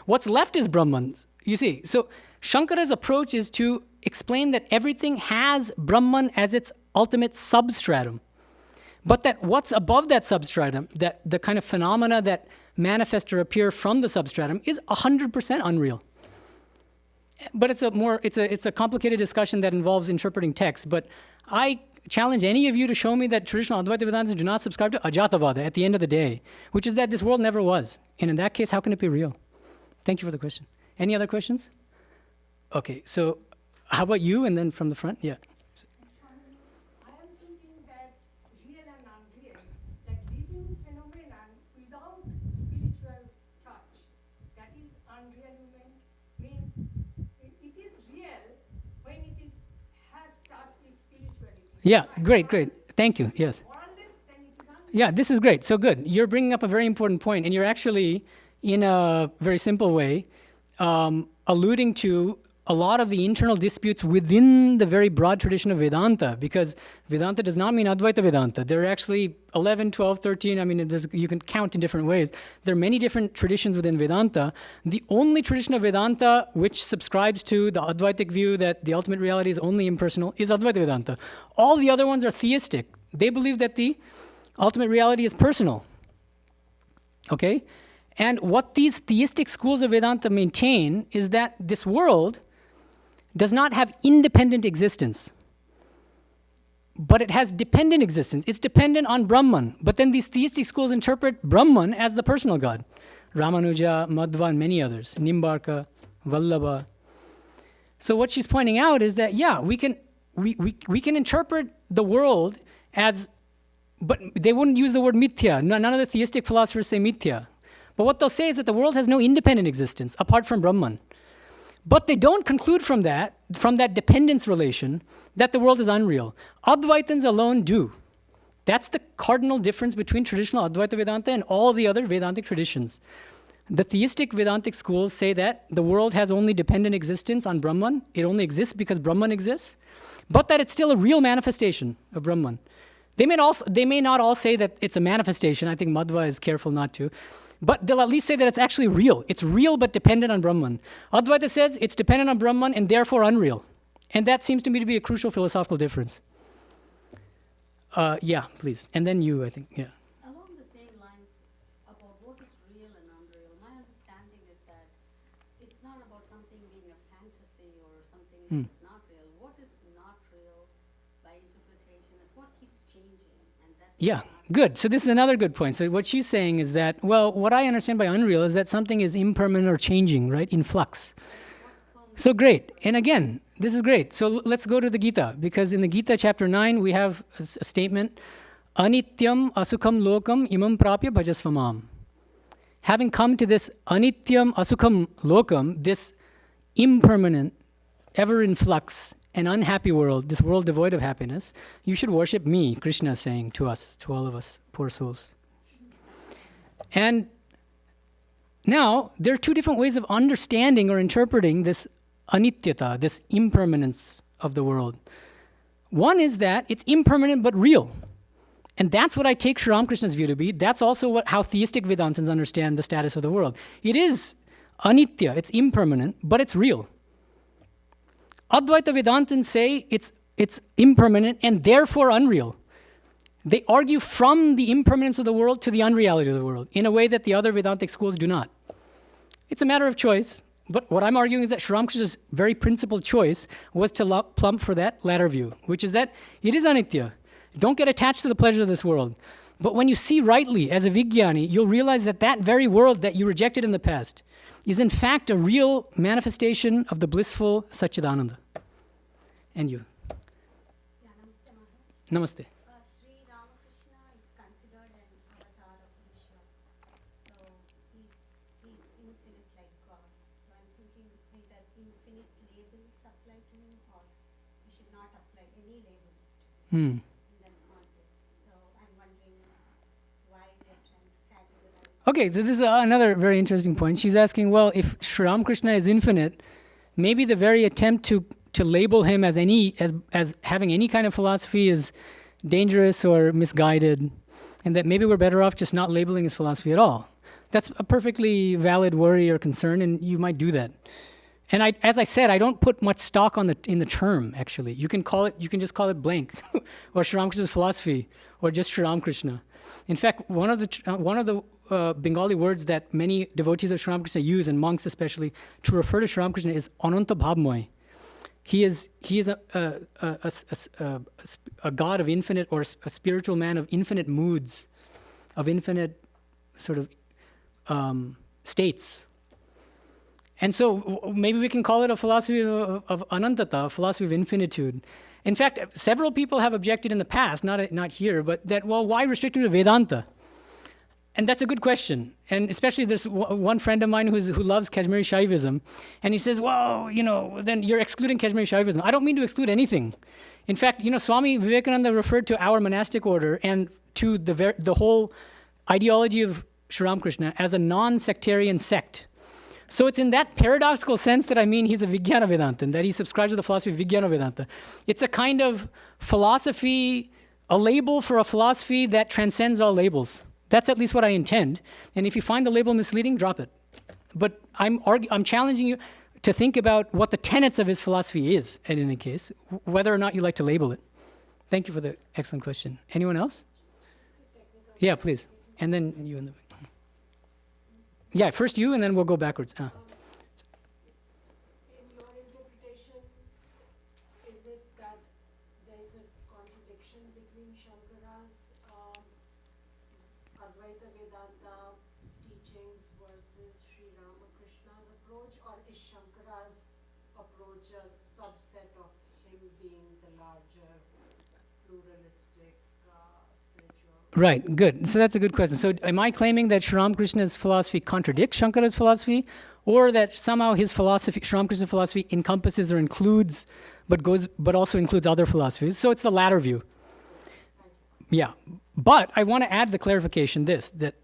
What's left is Brahman. You see, so Shankara's approach is to explain that everything has Brahman as its ultimate substratum, but that what's above that substratum, that the kind of phenomena that manifest or appear from the substratum, is 100% unreal. But it's a complicated discussion that involves interpreting text. But I challenge any of you to show me that traditional Advaita Vedantas do not subscribe to Ajatavada at the end of the day, which is that this world never was. And in that case, how can it be real? Thank you for the question. Any other questions? Okay, so how about you, and then from the front? Yeah. I am thinking that real and unreal, like living phenomenon without spiritual touch, that is unreal means it is real when it has touch with spirituality. Yeah, great. Thank you, yes. More or less, then it is unreal. Yeah, this is great. So good. You're bringing up a very important point, and you're actually, in a very simple way, alluding to a lot of the internal disputes within the very broad tradition of Vedanta, because Vedanta does not mean Advaita Vedanta. There are actually 11, 12, 13, you can count in different ways. There are many different traditions within Vedanta. The only tradition of Vedanta which subscribes to the Advaitic view that the ultimate reality is only impersonal is Advaita Vedanta. All the other ones are theistic. They believe that the ultimate reality is personal. Okay? And what these theistic schools of Vedanta maintain is that this world does not have independent existence, but it has dependent existence. It's dependent on Brahman. But then these theistic schools interpret Brahman as the personal God. Ramanuja, Madhva, and many others. Nimbarka, Vallabha. So what she's pointing out is that, we can interpret the world as, but they wouldn't use the word mithya. None of the theistic philosophers say mithya. But what they'll say is that the world has no independent existence apart from Brahman. But they don't conclude from that dependence relation, that the world is unreal. Advaitins alone do. That's the cardinal difference between traditional Advaita Vedanta and all the other Vedantic traditions. The theistic Vedantic schools say that the world has only dependent existence on Brahman. It only exists because Brahman exists, but that it's still a real manifestation of Brahman. They may not all say that it's a manifestation. I think Madhva is careful not to. But they'll at least say that it's actually real. It's real but dependent on Brahman. Advaita says it's dependent on Brahman and therefore unreal. And that seems to me to be a crucial philosophical difference. Please. And then you, I think, yeah. Along the same lines about what is real and unreal, my understanding is that it's not about something being a fantasy or something that's not real. What is not real by interpretation is what keeps changing. And that's Good. So this is another good point. So what she's saying is that, what I understand by unreal is that something is impermanent or changing, right? In flux. So great. And again, this is great. So let's go to the Gita, because in the Gita chapter 9, we have a statement, Anityam asukham lokam imam prapya bhajasvamam. Having come to this anityam asukham lokam, this impermanent, ever in flux, an unhappy world, this world devoid of happiness, you should worship me, Krishna is saying to us, to all of us, poor souls. And now, there are two different ways of understanding or interpreting this anityata, this impermanence of the world. One is that it's impermanent but real. And that's what I take Sri Ramakrishna's view to be. That's also how theistic Vedantins understand the status of the world. It is anitya, it's impermanent, but it's real. Advaita Vedantins say it's it's impermanent and therefore unreal. They argue from the impermanence of the world to the unreality of the world in a way that the other Vedantic schools do not. It's a matter of choice, but what I'm arguing is that Sri Ramakrishna's very principled choice was to plump for that latter view, which is that it is anitya. Don't get attached to the pleasure of this world. But when you see rightly as a Vijnani, you'll realize that that very world that you rejected in the past is in fact a real manifestation of the blissful Satchidananda. And you? Yeah, Namaste, Maharaj. Namaste. Sri Ramakrishna is considered an avatar of Vishnu. So he's infinite like God. So I'm thinking that infinite labels apply to him, or we should not apply any labels to him in that context. So I'm wondering why they're trying to categorize. Okay, so this is another very interesting point. She's asking, well, if Sri Ramakrishna is infinite, maybe the very attempt to label him as having any kind of philosophy is dangerous or misguided, and that maybe we're better off just not labeling his philosophy at all. That's a perfectly valid worry or concern, and you might do that. And as I said, I don't put much stock in the term. Actually, you can just call it blank, or Sri Ramakrishna's philosophy, or just Sri Ramakrishna. In fact, one of the Bengali words that many devotees of Sri Ramakrishna use, and monks especially, to refer to Sri Ramakrishna is ananta bhavmoy. He is a god of infinite, or a spiritual man of infinite moods, of infinite sort of states. And so maybe we can call it a philosophy of anantata, a philosophy of infinitude. In fact, several people have objected in the past, not here, but that, well, why restrict it to Vedanta? And that's a good question. And especially there's one friend of mine who loves Kashmiri Shaivism, and he says, well, then you're excluding Kashmiri Shaivism. I don't mean to exclude anything. In fact, Swami Vivekananda referred to our monastic order and to the whole ideology of Sri Ramakrishna as a non-sectarian sect. So it's in that paradoxical sense that I mean he's a Vijnana Vedantin, that he subscribes to the philosophy of Vijnana Vedanta. It's a kind of philosophy, a label for a philosophy that transcends all labels. That's at least what I intend. And if you find the label misleading, drop it. But I'm challenging you to think about what the tenets of his philosophy is, in any case, whether or not you like to label it. Thank you for the excellent question. Anyone else? Yeah, please. And then you in the... Yeah, first you, and then we'll go backwards. In your interpretation, is it that there is a contradiction between Shankara's Advaita Vedanta teachings versus Sri Ramakrishna's approach, or is Shankara's approach a subset of him being the larger pluralistic spiritual? Right, good. So that's a good question. So am I claiming that Sri Ramakrishna's philosophy contradicts Shankara's philosophy, or that somehow his philosophy, Sri Ramakrishna's philosophy, encompasses or includes, but also includes other philosophies? So it's the latter view. Yeah. But I want to add the clarification that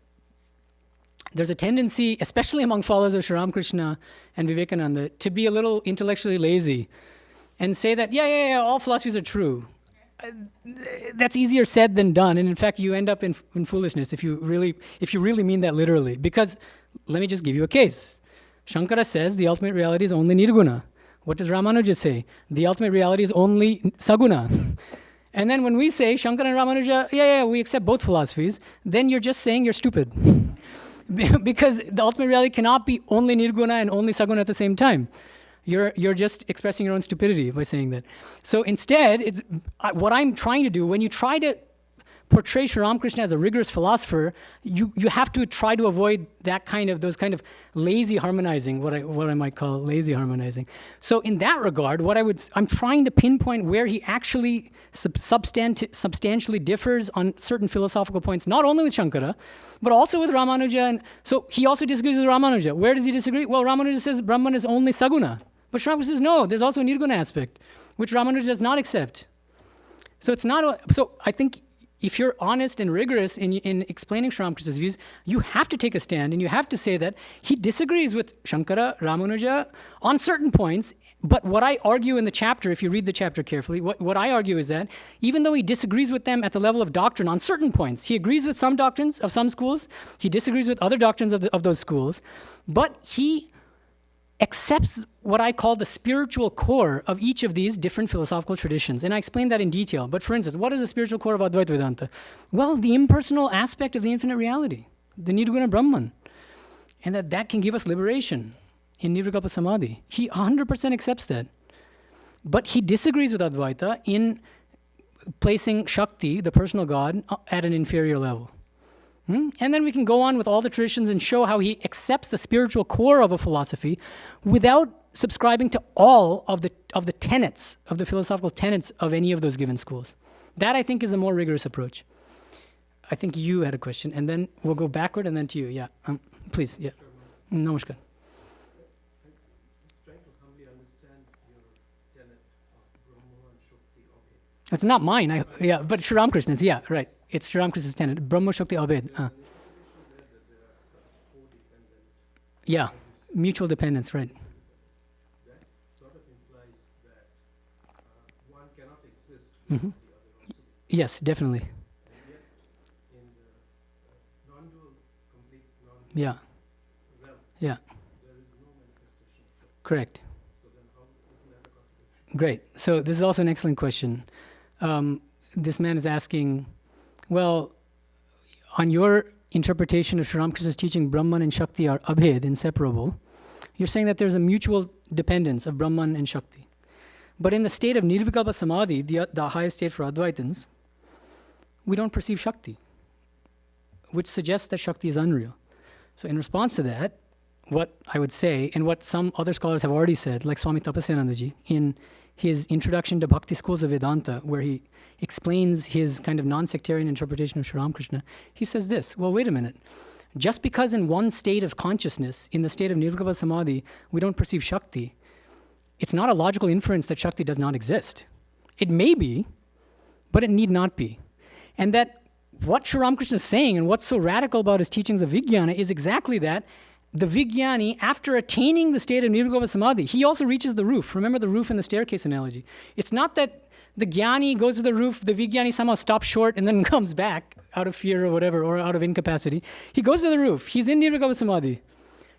there's a tendency, especially among followers of Sri Ramakrishna and Vivekananda, to be a little intellectually lazy and say that, yeah, all philosophies are true. That's easier said than done, and in fact, you end up in foolishness if you really mean that literally. Because let me just give you a case. Shankara says the ultimate reality is only nirguna. What does Ramanuja say? The ultimate reality is only saguna. And then when we say Shankara and Ramanuja, yeah, we accept both philosophies, then you're just saying you're stupid. Because the ultimate reality cannot be only nirguna and only saguna at the same time. You're just expressing your own stupidity by saying that. So instead, it's what I'm trying to do. When you try to portray Sri Ramakrishna as a rigorous philosopher, you have to try to avoid those kind of lazy harmonizing, what I might call lazy harmonizing. So in that regard, I'm trying to pinpoint where he actually substantially differs on certain philosophical points, not only with Shankara, but also with Ramanuja. And so he also disagrees with Ramanuja. Where does he disagree? Well, Ramanuja says Brahman is only saguna. But Sri Ramakrishna says, no, there's also a nirguna aspect, which Ramanuja does not accept. So it's not. So I think if you're honest and rigorous in explaining Sri Ramakrishna's views, you have to take a stand and you have to say that he disagrees with Shankara, Ramanuja on certain points. But what I argue in the chapter, if you read the chapter carefully, what I argue is that even though he disagrees with them at the level of doctrine on certain points, he agrees with some doctrines of some schools, he disagrees with other doctrines of those schools, but he accepts what I call the spiritual core of each of these different philosophical traditions. And I explained that in detail. But for instance, what is the spiritual core of Advaita Vedanta? Well, the impersonal aspect of the infinite reality, the Nirguna Brahman, and that can give us liberation in Nirvikalpa Samadhi. He 100% accepts that. But he disagrees with Advaita in placing Shakti, the personal God, at an inferior level. And then we can go on with all the traditions and show how he accepts the spiritual core of a philosophy without subscribing to all of the tenets, of the philosophical tenets of any of those given schools. That, I think, is a more rigorous approach. I think you had a question, and then we'll go backward and then to you. Yeah, please, yeah. Namaskar. It's not mine, but Sri Ramakrishna's, yeah, right. It's Sri Ramakrishna's tenet, Brahma Shakti Abhed. Yeah, mutual dependence, right. That sort of implies that one cannot exist without the other also. Yes, definitely. And yet, in the non-dual, complete non-dual Yeah, realm, yeah, there is no manifestation of Shakti. correct. So then how isn't that a contradiction? Great. So this is also an excellent question. This man is asking, well, on your interpretation of Sri Ramakrishna's teaching, Brahman and Shakti are abhed, inseparable. You're saying that there's a mutual dependence of Brahman and Shakti. But in the state of Nirvikalpa Samadhi, the highest state for Advaitins, we don't perceive Shakti, which suggests that Shakti is unreal. So in response to that, what I would say, and what some other scholars have already said, like Swami Tapasyanandaji, in his Introduction to Bhakti Schools of Vedanta, where he explains his kind of non-sectarian interpretation of Sri Ramakrishna, he says this, well, wait a minute. Just because in one state of consciousness, in the state of Nirvikalpa Samadhi, we don't perceive Shakti, it's not a logical inference that Shakti does not exist. It may be, but it need not be. And that what Sri Ramakrishna is saying and what's so radical about his teachings of Vijnana is exactly that. The Vijnani, after attaining the state of Nirvikalpa Samadhi, he also reaches the roof. Remember the roof and the staircase analogy. It's not that the Jnani goes to the roof, the Vijnani somehow stops short and then comes back out of fear or whatever, or out of incapacity. He goes to the roof. He's in Nirvikalpa Samadhi.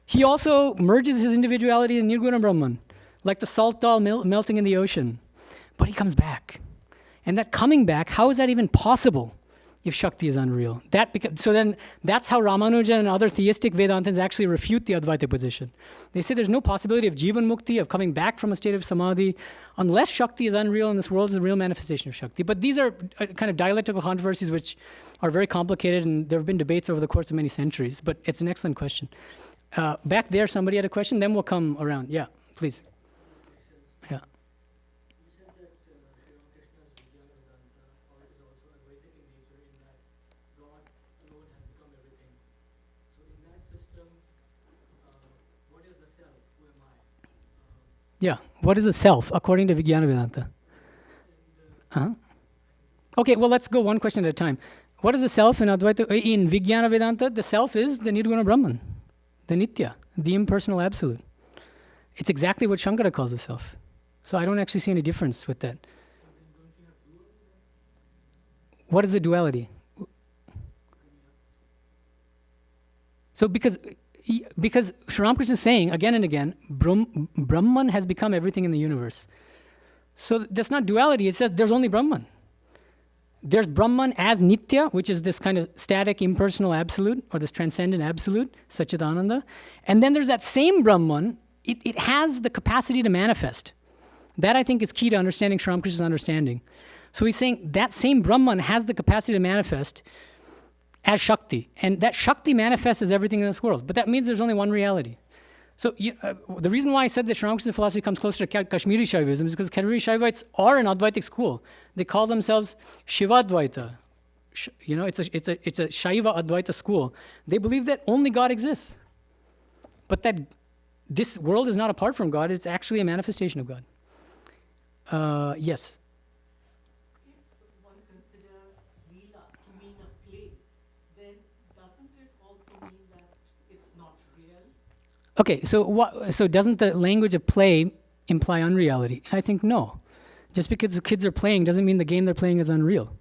He also merges his individuality in Nirguna Brahman, like the salt doll melting in the ocean. But he comes back. And that coming back, how is that even possible if Shakti is unreal? So then that's how Ramanuja and other theistic Vedantins actually refute the Advaita position. They say there's no possibility of Jivan Mukti, of coming back from a state of Samadhi, unless Shakti is unreal and this world is a real manifestation of Shakti. But these are kind of dialectical controversies which are very complicated, and there have been debates over the course of many centuries. But it's an excellent question. Back there, somebody had a question, then we'll come around. Yeah, please. Yeah. Yeah, what is the self according to Vijnana Vedanta? Okay, well, let's go one question at a time. What is the self in Advaita? In Vijnana Vedanta, the self is the Nirguna Brahman, the Nitya, the impersonal absolute. It's exactly what Shankara calls the self. So I don't actually see any difference with that. What is the duality? So because Sri Ramakrishna is saying again and again, Brahman has become everything in the universe. So that's not duality, it says there's only Brahman. There's Brahman as Nitya, which is this kind of static, impersonal absolute, or this transcendent absolute, Satchidananda. And then there's that same Brahman, it has the capacity to manifest. That, I think, is key to understanding Sri Ramakrishna's understanding. So he's saying that same Brahman has the capacity to manifest as Shakti. And that Shakti manifests as everything in this world. But that means there's only one reality. So the reason why I said that Sri Ramakrishna philosophy comes closer to Kashmiri Shaivism is because Kashmiri Shaivites are an Advaitic school. They call themselves Shivadvaita. It's a Shaiva Advaita school. They believe that only God exists. But that this world is not apart from God, it's actually a manifestation of God. Yes? If one considers Leela to mean a play, then doesn't it also mean that it's not real? Okay, so doesn't the language of play imply unreality? I think no. Just because the kids are playing doesn't mean the game they're playing is unreal.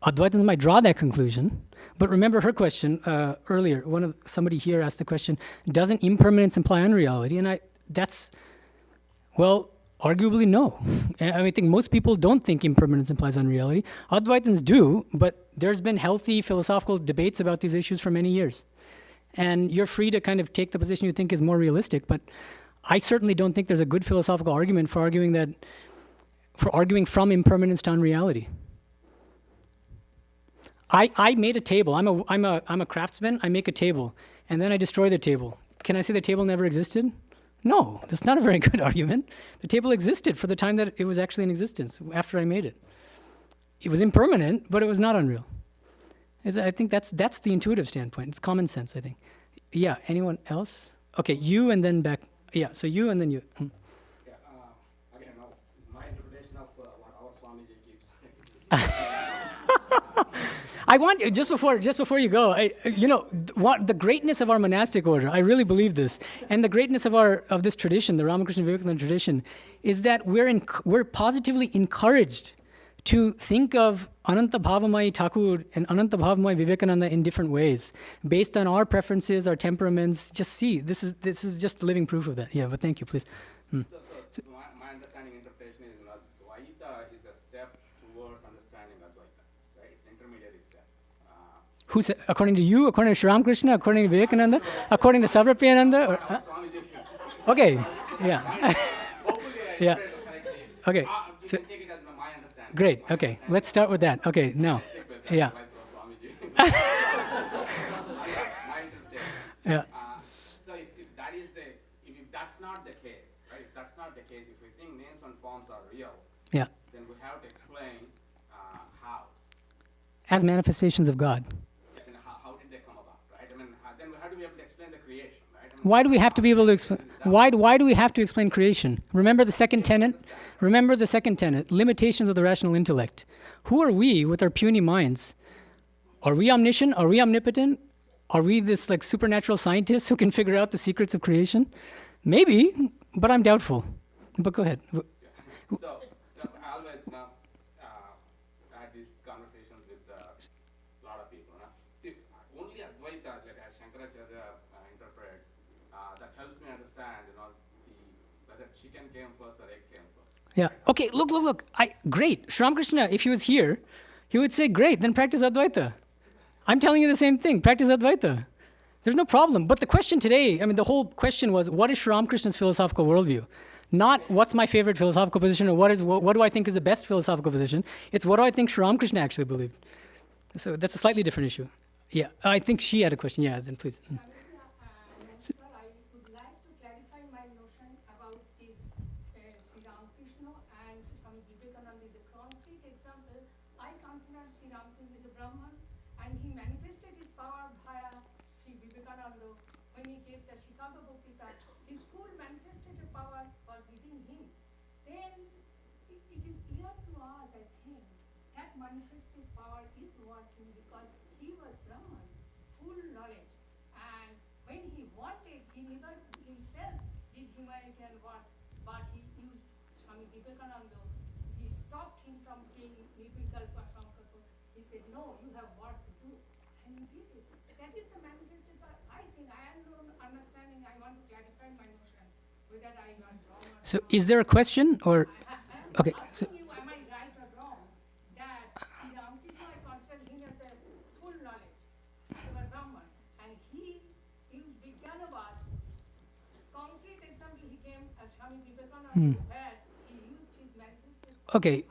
Advaitins might draw that conclusion, but remember her question earlier. Somebody here asked the question, doesn't impermanence imply unreality? And that's, well, arguably no. I think most people don't think impermanence implies unreality. Advaitins do, but there's been healthy philosophical debates about these issues for many years. And you're free to kind of take the position you think is more realistic, but I certainly don't think there's a good philosophical argument for arguing from impermanence to unreality. I made a table. I'm a craftsman. I make a table, and then I destroy the table. Can I say the table never existed? No, that's not a very good argument. The table existed for the time that it was actually in existence after I made it. It was impermanent, but it was not unreal. I think that's the intuitive standpoint. It's common sense, I think. Yeah, anyone else? Okay, you and then back. Yeah, so you and then you. Yeah, again, now, my interpretation of what our Swamiji keeps. I want just before you go, the greatness of our monastic order. I really believe this, and the greatness of this tradition, the Ramakrishna Vivekananda tradition, is that we're positively encouraged to think of Ananta Bhavamai Thakur and Ananta Bhavamai Vivekananda in different ways, based on our preferences, our temperaments. Just see, this is just living proof of that. Yeah, but thank you, please. So my understanding interpretation is that Dvaita is a step towards understanding Advaita, right? It's an intermediary step. Who said, according to you, according to Sri Ramakrishna, according to Vivekananda, according to Sarvapriyananda? Or, Swamiji. okay, yeah. Hopefully I Yeah. interpreted it correctly. Okay, You so, can take it as my understanding. great, okay, let's start with that. Okay, now, Stick with that, yeah, like Swamiji. My interpretation. yeah. So if that is if that's not the case, right? If that's not the case, if we think names and forms are real, Yeah, then we have to explain how. as manifestations of God. And how did they come about, right? I mean, then we have to be able to explain the creation, right? I mean, Why do we have to be able to explain? Why do we have to explain creation? Remember the second tenet. Limitations of the rational intellect. Who are we with our puny minds? Are we omniscient? Are we omnipotent? Are we this like supernatural scientists who can figure out the secrets of creation? Maybe, but I'm doubtful. But go ahead. So I always had these conversations with a lot of people. See, only Advaita, like as Shankaracharya interprets, that helps me understand, whether chicken came first or egg came first. Yeah. Okay, look. Great. Sri Ramakrishna, if he was here, he would say, great, then practice Advaita. I'm telling you the same thing. Practice Advaita. There's no problem. But the question today, the whole question was, what is Sri Ramakrishna's philosophical worldview? Not what's my favorite philosophical position or what do I think is the best philosophical position. It's what do I think Sri Ramakrishna actually believed. So that's a slightly different issue. Yeah, I think she had a question. Yeah, then please. I would like to clarify my notion about this Sri Ramakrishna and Swami Vivekananda is a concrete example. I consider Sri Ramakrishna is a Brahman, and he manifested his power via Sri Vivekananda when he gave the Chicago Bhakti. His full manifested power was within him. Then it is clear to us, I think, that manifested power is working because he was Brahman, full knowledge. And when he wanted, he never himself did humanitarian work, but he used Swami Vivekananda. He stopped him from being Nirvikalpa Sankara. He said, no, you have work to do. And he did it. That is the manifested power. I think I am not understanding. I want to clarify my notion, whether I was wrong or So not. is there a question or? I am Okay, so- asking you, am I right or wrong? That Sri Ramakrishna, I consider him as a full knowledge. He was Brahman. And he used Vijnanavad. Concrete example, he came as Swami Vivekananda, where he used his manifested Okay.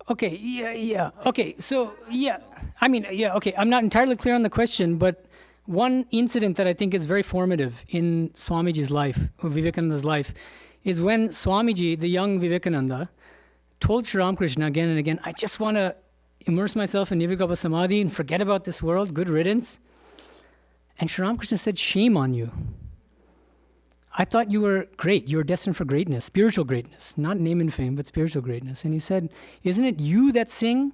Okay, yeah. Okay, so, yeah. Okay, I'm not entirely clear on the question, but one incident that I think is very formative in Swamiji's life, or Vivekananda's life, is when Swamiji, the young Vivekananda, told Sri Ramakrishna again and again, I just want to immerse myself in Nirvikalpa Samadhi and forget about this world, good riddance. And Sri Ramakrishna said, shame on you. I thought you were great. You were destined for greatness, spiritual greatness, not name and fame, but spiritual greatness. And he said, isn't it you that sing,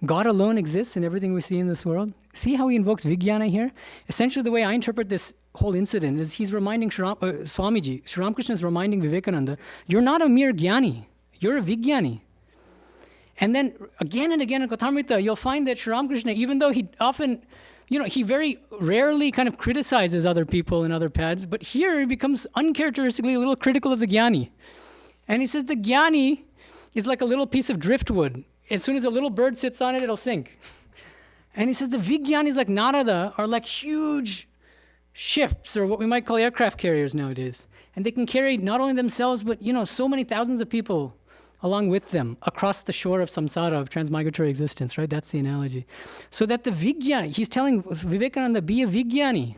God alone exists in everything we see in this world? See how he invokes Vijnana here? Essentially, the way I interpret this whole incident is he's reminding Swamiji, Sri Ramakrishna is reminding Vivekananda, you're not a mere Jnani, you're a Vijnani. And then again and again in Kathamrita, you'll find that Sri Ramakrishna, even though he often he very rarely kind of criticizes other people in other paths, but here he becomes uncharacteristically a little critical of the Jnani. And he says the Jnani is like a little piece of driftwood. As soon as a little bird sits on it, it'll sink. And he says the Vijnanis like Narada are like huge ships, or what we might call aircraft carriers nowadays. And they can carry not only themselves, but so many thousands of people along with them across the shore of samsara, of transmigratory existence, right? That's the analogy. So that the Vijnani, he's telling Vivekananda, be a Vijnani.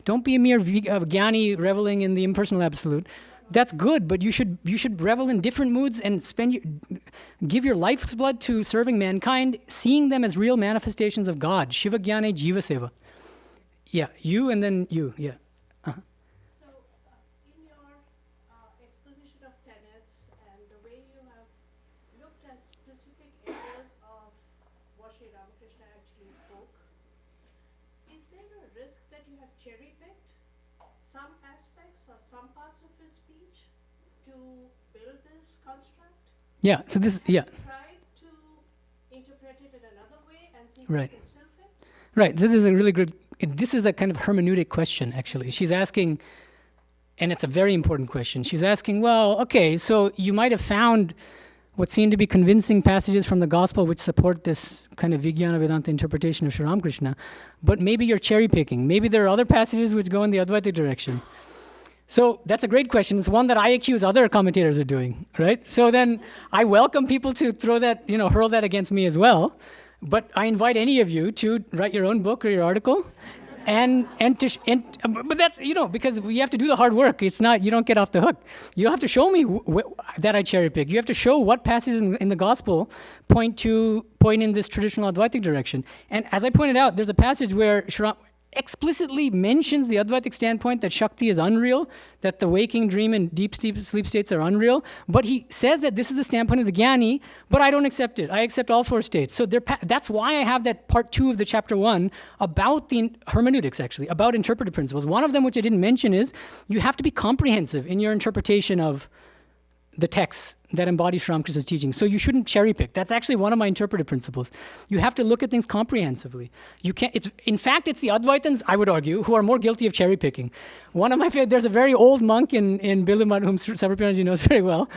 Don't be a mere Jnani reveling in the impersonal absolute. That's good, but you should revel in different moods and give your life's blood to serving mankind, seeing them as real manifestations of God. Shiva Jnane Jiva Seva. Yeah, you and then you, yeah. Uh-huh. So, in your exposition of tenets and the way you have looked at specific areas of what Sri Ramakrishna actually spoke, is there a risk that you have cherry-picked some aspects or some parts of his speech to build this construct? Yeah, so this, yeah. Tried to interpret it in another way and see Right. if it can still fit? Right, so this is a really good, this is a kind of hermeneutic question, actually. She's asking, and it's a very important question, she's asking, well, okay, so you might have found what seem to be convincing passages from the Gospel which support this kind of Vijnana Vedanta interpretation of Sri Ramakrishna, but maybe you're cherry-picking. Maybe there are other passages which go in the Advaita direction. So that's a great question. It's one that I accuse other commentators of doing, right? So then I welcome people to throw that, hurl that against me as well. But I invite any of you to write your own book or your article, but that's because you have to do the hard work. It's not, you don't get off the hook. You have to show me that I cherry pick. You have to show what passages in the Gospel point in this traditional Advaitic direction. And as I pointed out, there's a passage where explicitly mentions the Advaitic standpoint that Shakti is unreal, that the waking, dream, and deep sleep states are unreal. But he says that this is the standpoint of the Jnani, but I don't accept it. I accept all four states. So that's why I have that part 2 of the chapter 1 about the hermeneutics, actually, about interpretive principles. One of them, which I didn't mention, is you have to be comprehensive in your interpretation of the texts that embody Sri Ramakrishna's teaching. So you shouldn't cherry pick. That's actually one of my interpretive principles. You have to look at things comprehensively. You can't. In fact, it's the Advaitans, I would argue, who are more guilty of cherry picking. One of my favorite, there's a very old monk in Bilumad, whom Sarvapyanaji knows very well,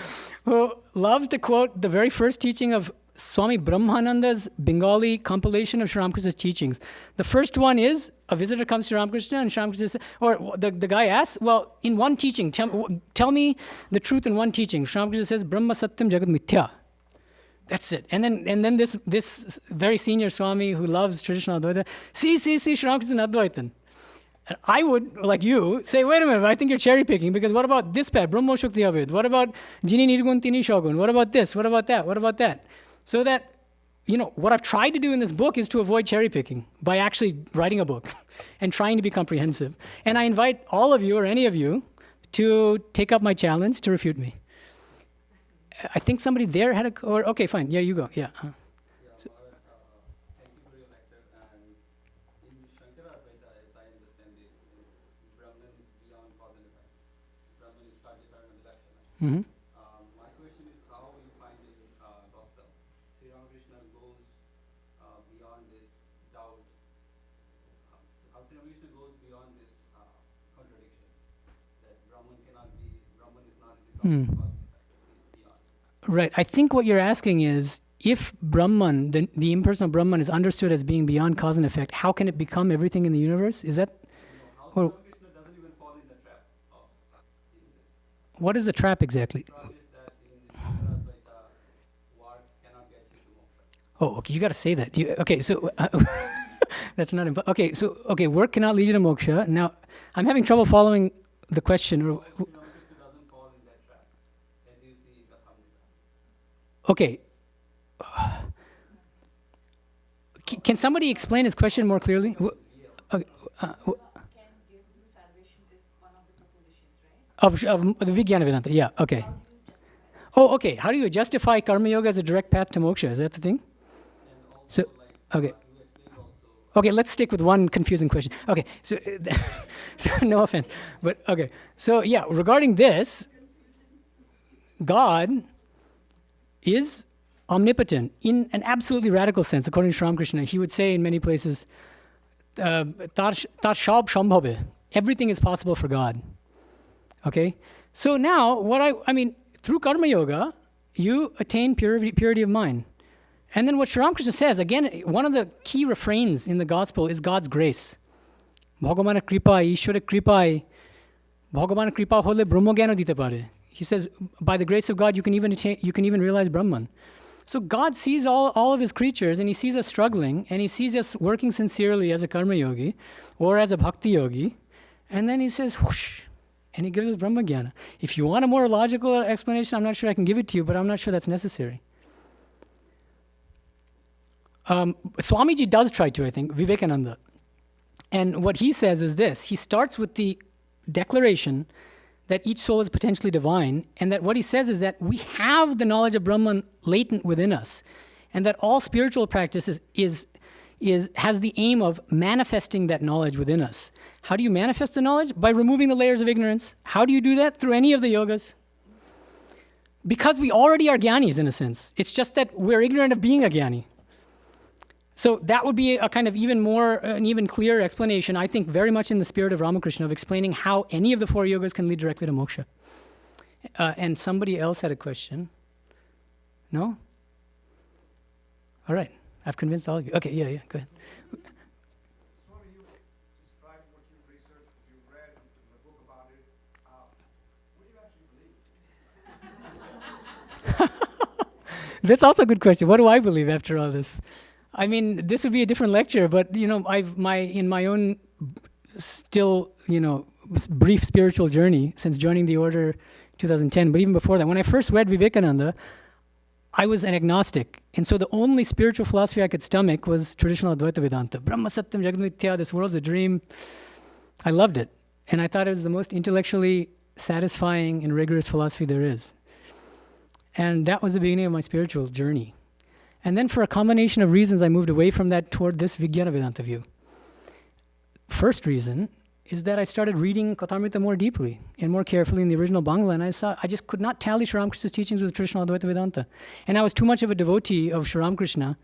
who loves to quote the very first teaching of Swami Brahmananda's Bengali compilation of Sri Ramakrishna's teachings. The first one is, a visitor comes to Ramakrishna and Sri Ramakrishna says, or the guy asks, well, in one teaching, tell me the truth in one teaching. Sri Ramakrishna says, Brahma Satyam Jagat Mithya. That's it. And then this very senior Swami who loves traditional Advaita, see, Sri Ramakrishna Advaitan. And I would, like you, say, wait a minute, I think you're cherry picking, because what about this path, Brahmo Shukti Abhed? What about Jini Nirgun Tini Shogun? What about this? What about that? What about that? So that, what I've tried to do in this book is to avoid cherry picking by actually writing a book and trying to be comprehensive. And I invite all of you or any of you to take up my challenge to refute me. I think somebody there had okay, fine. Yeah, you go. Yeah. Thank you for your lecture. And in Shankara Advaita, as I understand it, Brahman is beyond cause and effect. Brahman is Pratyekara and Vilakshana. Mm-hmm. My question is, how you find in Gospel, Sri Ramakrishna goes beyond this doubt. How Sri Ramakrishna goes beyond this contradiction that Brahman is not its own cause and effect. Right. I think what you're asking is, if Brahman, the impersonal Brahman, is understood as being beyond cause and effect, how can it become everything in the universe? Is that? How Ramakrishna doesn't even fall in the trap of in this. What is the trap exactly? The trap is that in Shankara Advaita, work cannot get you to moksha. Oh, okay. You got to say that. Okay, so that's not okay. Work cannot lead you to moksha. Now, I'm having trouble following the question. Ramakrishna doesn't fall in that trap, as you see in the Handbook. Okay. Can somebody explain his question more clearly? Can give you salvation is one of the propositions, right? Of the Vijnana Vedanta, yeah, okay. Oh, okay. How do you justify karma yoga as a direct path to moksha? Is that the thing? So, okay. Okay, let's stick with one confusing question. Okay, so no offense, but okay. So yeah, regarding this, God is omnipotent in an absolutely radical sense. According to Sri Ramakrishna, he would say in many places, tar shab shambhabe. Everything is possible for God. Okay? So now, through karma yoga, you attain purity of mind. And then what Sri Ramakrishna says, again, one of the key refrains in the gospel is God's grace. Bhagavana kripa, Ishwara kripa, Bhagavana kripa hole brahma gyana dite pare. He says, by the grace of God, you can even realize Brahman. So God sees all of his creatures, and he sees us struggling, and he sees us working sincerely as a karma yogi or as a bhakti yogi, and then he says, whoosh, and he gives us Brahma Jnana. If you want a more logical explanation, I'm not sure I can give it to you, but I'm not sure that's necessary. Swamiji does try to, I think, Vivekananda. And what he says is this. He starts with the declaration that each soul is potentially divine, and that what he says is that we have the knowledge of Brahman latent within us, and that all spiritual practice has the aim of manifesting that knowledge within us. How do you manifest the knowledge? By removing the layers of ignorance. How do you do that? Through any of the yogas. Because we already are jnanis in a sense. It's just that we're ignorant of being a jnani. So that would be a kind of an even clearer explanation, I think very much in the spirit of Ramakrishna, of explaining how any of the four yogas can lead directly to moksha. And somebody else had a question. No? All right. I've convinced all of you. Okay, yeah, go ahead. Swami, you described what you've researched, what you've read, in the book about it. What do you actually believe? That's also a good question. What do I believe after all this? I mean, this would be a different lecture, but in my own still, brief spiritual journey since joining the order 2010, but even before that, when I first read Vivekananda, I was an agnostic. And so the only spiritual philosophy I could stomach was traditional Advaita Vedanta. Brahma Satyam Jagat Mithya, this world's a dream. I loved it. And I thought it was the most intellectually satisfying and rigorous philosophy there is. And that was the beginning of my spiritual journey. And then for a combination of reasons, I moved away from that toward this Vijnana Vedanta view. First reason is that I started reading Kathamrita more deeply and more carefully in the original Bangla, and I just could not tally Sri Ramakrishna's teachings with traditional Advaita Vedanta. And I was too much of a devotee of Sri Ramakrishna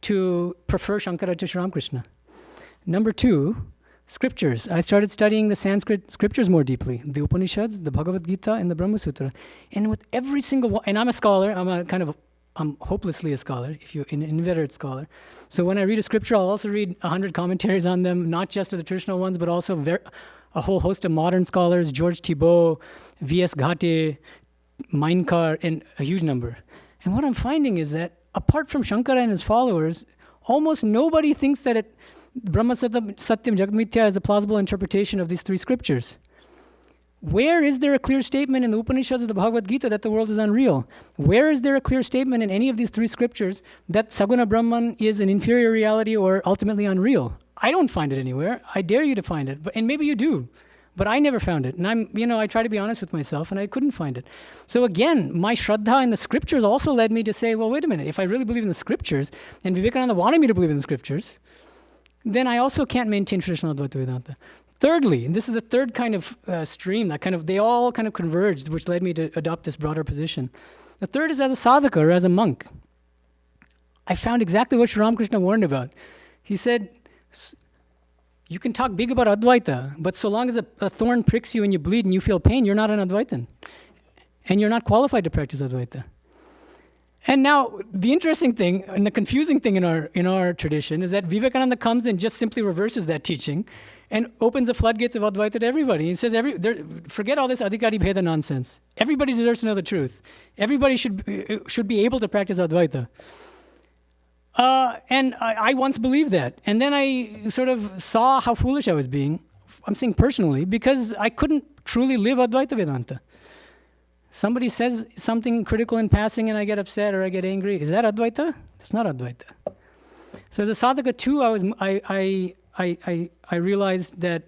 to prefer Shankara to Sri Ramakrishna. Number two, scriptures. I started studying the Sanskrit scriptures more deeply, the Upanishads, the Bhagavad Gita, and the Brahma Sutra. And with every single one, and I'm a scholar, I'm hopelessly a scholar, an inveterate scholar. So when I read a scripture, I'll also read 100 commentaries on them, not just of the traditional ones, but also a whole host of modern scholars, George Thibault, V.S. Ghate, Meinkar, and a huge number. And what I'm finding is that apart from Shankara and his followers, almost nobody thinks that Brahma Satyam Jagat Mithya is a plausible interpretation of these three scriptures. Where is there a clear statement in the Upanishads of the Bhagavad Gita that the world is unreal? Where is there a clear statement in any of these three scriptures that Saguna Brahman is an inferior reality or ultimately unreal? I don't find it anywhere. I dare you to find it. And maybe you do. But I never found it. And I try to be honest with myself, and I couldn't find it. So again, my shraddha in the scriptures also led me to say, well, wait a minute. If I really believe in the scriptures, and Vivekananda wanted me to believe in the scriptures, then I also can't maintain traditional Advaita Vedanta. Thirdly, and this is the third kind of stream they all kind of converged, which led me to adopt this broader position. The third is as a sadhaka or as a monk. I found exactly what Sri Ramakrishna warned about. He said, you can talk big about Advaita, but so long as a thorn pricks you and you bleed and you feel pain, you're not an Advaitan. And you're not qualified to practice Advaita. And now, the interesting thing and the confusing thing in our tradition is that Vivekananda comes and just simply reverses that teaching and opens the floodgates of Advaita to everybody. He says, forget all this Adhikari Bheda nonsense. Everybody deserves to know the truth. Everybody should be able to practice Advaita. And I once believed that. And then I sort of saw how foolish I was being, I'm saying personally, because I couldn't truly live Advaita Vedanta. Somebody says something critical in passing and I get upset or I get angry. Is that Advaita? That's not Advaita. So as a sadhaka too, I realized that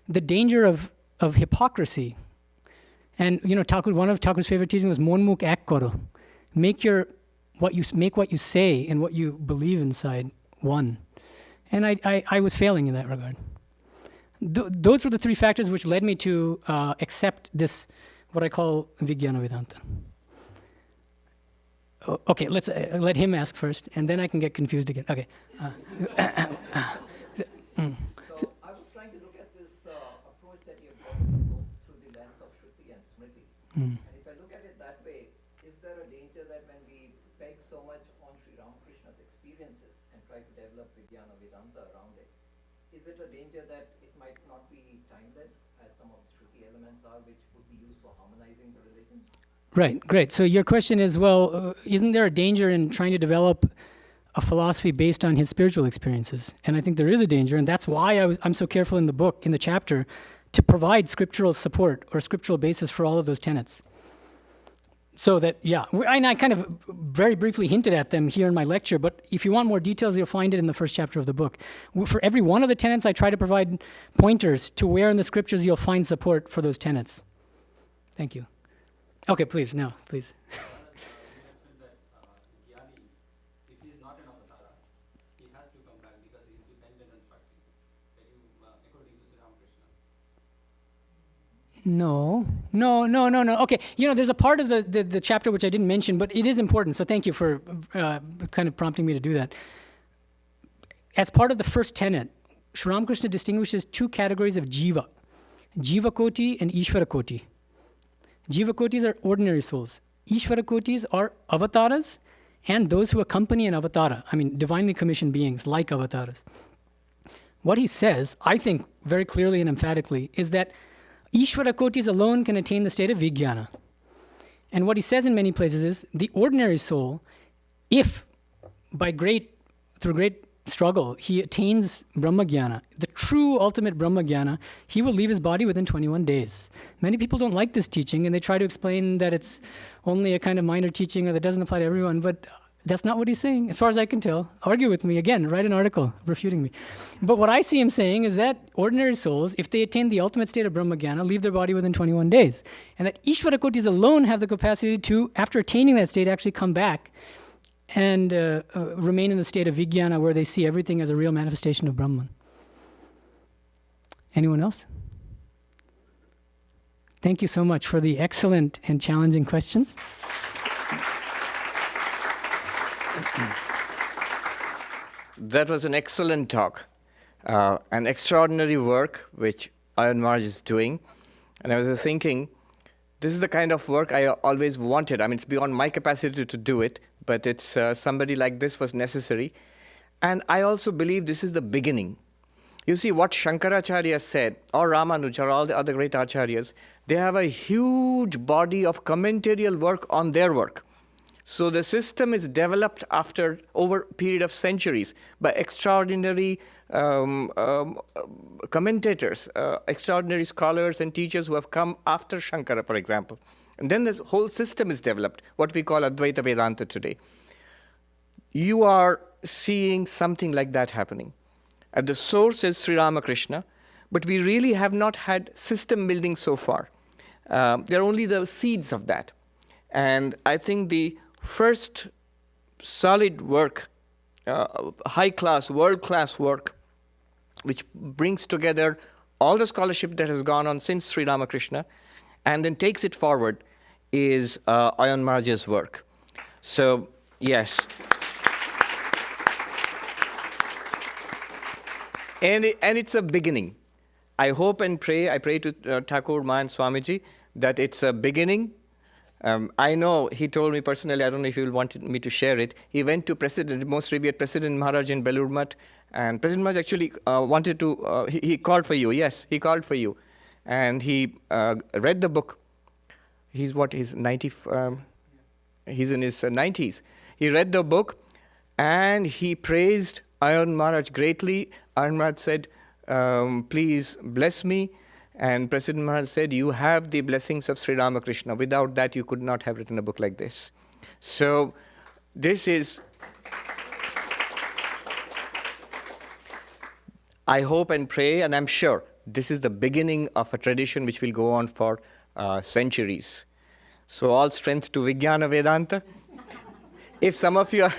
the danger of hypocrisy, and one of Thakur's favorite teachings was Monmukh ek karo. Make what you say and what you believe inside one. And I was failing in that regard. Those were the three factors which led me to accept this, what I call Vijnana Vedanta. Okay, let's let him ask first, and then I can get confused again. Okay. and try to develop Vijnana Vedanta around it, is it a danger that it might not be timeless, as some of the Shruti elements are, which would be used for harmonizing the religions? Right, great. So your question is, well, isn't there a danger in trying to develop a philosophy based on his spiritual experiences? And I think there is a danger, and that's why I'm so careful in the book, in the chapter, to provide scriptural support or scriptural basis for all of those tenets. So that, yeah, and I kind of very briefly hinted at them here in my lecture, but if you want more details, you'll find it in the first chapter of the book. For every one of the tenets, I try to provide pointers to where in the scriptures you'll find support for those tenets. Thank you. Okay, please, now, please. You mentioned that Jnani, if he is not an avatara, he has to come back because he is dependent on Shakti. Can you, according to Sri Ramakrishna? No. Okay, there's a part of the chapter which I didn't mention, but it is important, so thank you for kind of prompting me to do that. As part of the first tenet, Sri Ramakrishna distinguishes two categories of jiva, jiva koti and ishvara koti. Jiva kotis are ordinary souls. Ishvara kotis are avataras and those who accompany an avatara, divinely commissioned beings like avatars. What he says, I think very clearly and emphatically, is that Ishvara kotis alone can attain the state of vijnana. And what he says in many places is the ordinary soul, if through great struggle, he attains Brahmajnana, the true ultimate Brahmajnana, he will leave his body within 21 days. Many people don't like this teaching, and they try to explain that it's only a kind of minor teaching or that doesn't apply to everyone, but that's not what he's saying, as far as I can tell. Argue with me, again, write an article refuting me. But what I see him saying is that ordinary souls, if they attain the ultimate state of Brahmajnana, leave their body within 21 days. And that Ishvara kotis alone have the capacity to, after attaining that state, actually come back and remain in the state of vijnana where they see everything as a real manifestation of Brahman. Anyone else? Thank you so much for the excellent and challenging questions. That was an excellent talk, an extraordinary work which Ayon Maharaj is doing. And I was thinking, this is the kind of work I always wanted. It's beyond my capacity to do it, but it's somebody like this was necessary. And I also believe this is the beginning. You see, what Shankaracharya said, or Ramanuja, or all the other great acharyas, they have a huge body of commentarial work on their work. So the system is developed over a period of centuries by extraordinary commentators, extraordinary scholars and teachers who have come after Shankara, for example. And then the whole system is developed, what we call Advaita Vedanta today. You are seeing something like that happening. At the source is Sri Ramakrishna, but we really have not had system building so far. They are only the seeds of that. And I think the first solid work, high-class, world-class work, which brings together all the scholarship that has gone on since Sri Ramakrishna, and then takes it forward, is Ayon Maharaj's work. So, yes. And it's a beginning. I hope and pray, I pray to Thakur Ma and Swamiji, that it's a beginning. I know he told me personally, I don't know if he will want me to share it. He went to most revered President Maharaj in Belur Math, and President Maharaj actually wanted to, he called for you. Yes, he called for you. And he read the book. He's 90, he's in his 90s. He read the book, and he praised Ayon Maharaj greatly. Ayon Maharaj said, please bless me. And President Maharaj said, you have the blessings of Sri Ramakrishna. Without that, you could not have written a book like this. So this is, I hope and pray, and I'm sure, this is the beginning of a tradition which will go on for centuries. So all strength to Vijnana Vedanta. If some of you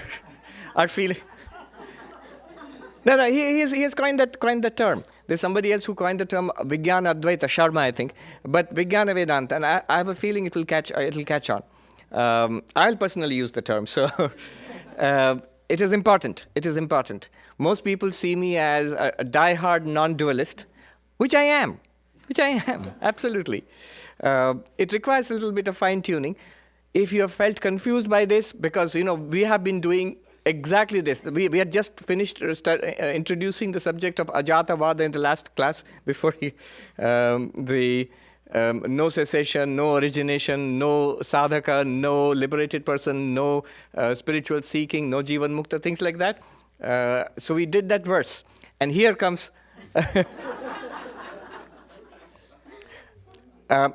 are feeling... No, he has coined that term. There's somebody else who coined the term Vijnana Advaita, Sharma, I think. But Vijnana Vedanta, and I have a feeling it'll catch on. I'll personally use the term. So it is important. It is important. Most people see me as a die-hard non-dualist, which I am. Absolutely. It requires a little bit of fine-tuning. If you have felt confused by this, because we have been doing Exactly this. We had just finished introducing the subject of Ajatavada in the last class before no cessation, no origination, no sadhaka, no liberated person, no spiritual seeking, no jivan mukta, things like that. So we did that verse. And here comes...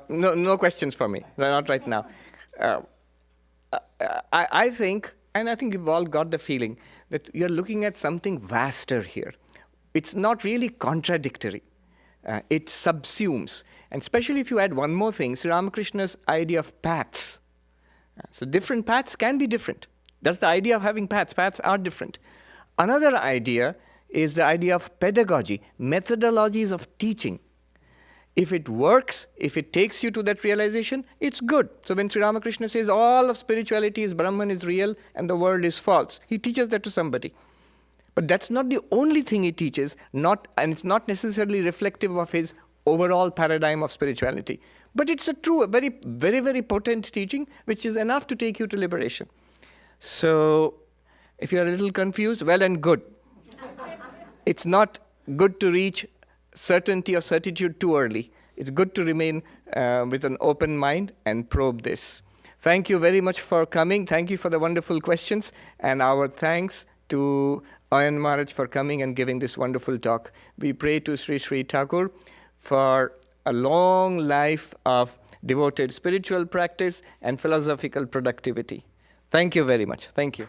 no questions for me. No, not right now. I think, and I think you've all got the feeling, that you're looking at something vaster here. It's not really contradictory. It subsumes. And especially if you add one more thing, Sri Ramakrishna's idea of paths. So different paths can be different. That's the idea of having paths. Paths are different. Another idea is the idea of pedagogy, methodologies of teaching. If it works, if it takes you to that realization, it's good. So when Sri Ramakrishna says all of spirituality is Brahman is real and the world is false, he teaches that to somebody. But that's not the only thing he teaches, and it's not necessarily reflective of his overall paradigm of spirituality. But it's a very, very, very potent teaching, which is enough to take you to liberation. So if you're a little confused, well and good. It's not good to reach certainty or certitude too early. It's good to remain with an open mind and probe this. Thank you very much for coming. Thank you for the wonderful questions. And our thanks to Ayon Maharaj for coming and giving this wonderful talk. We pray to Sri Sri Thakur for a long life of devoted spiritual practice and philosophical productivity. Thank you very much. Thank you.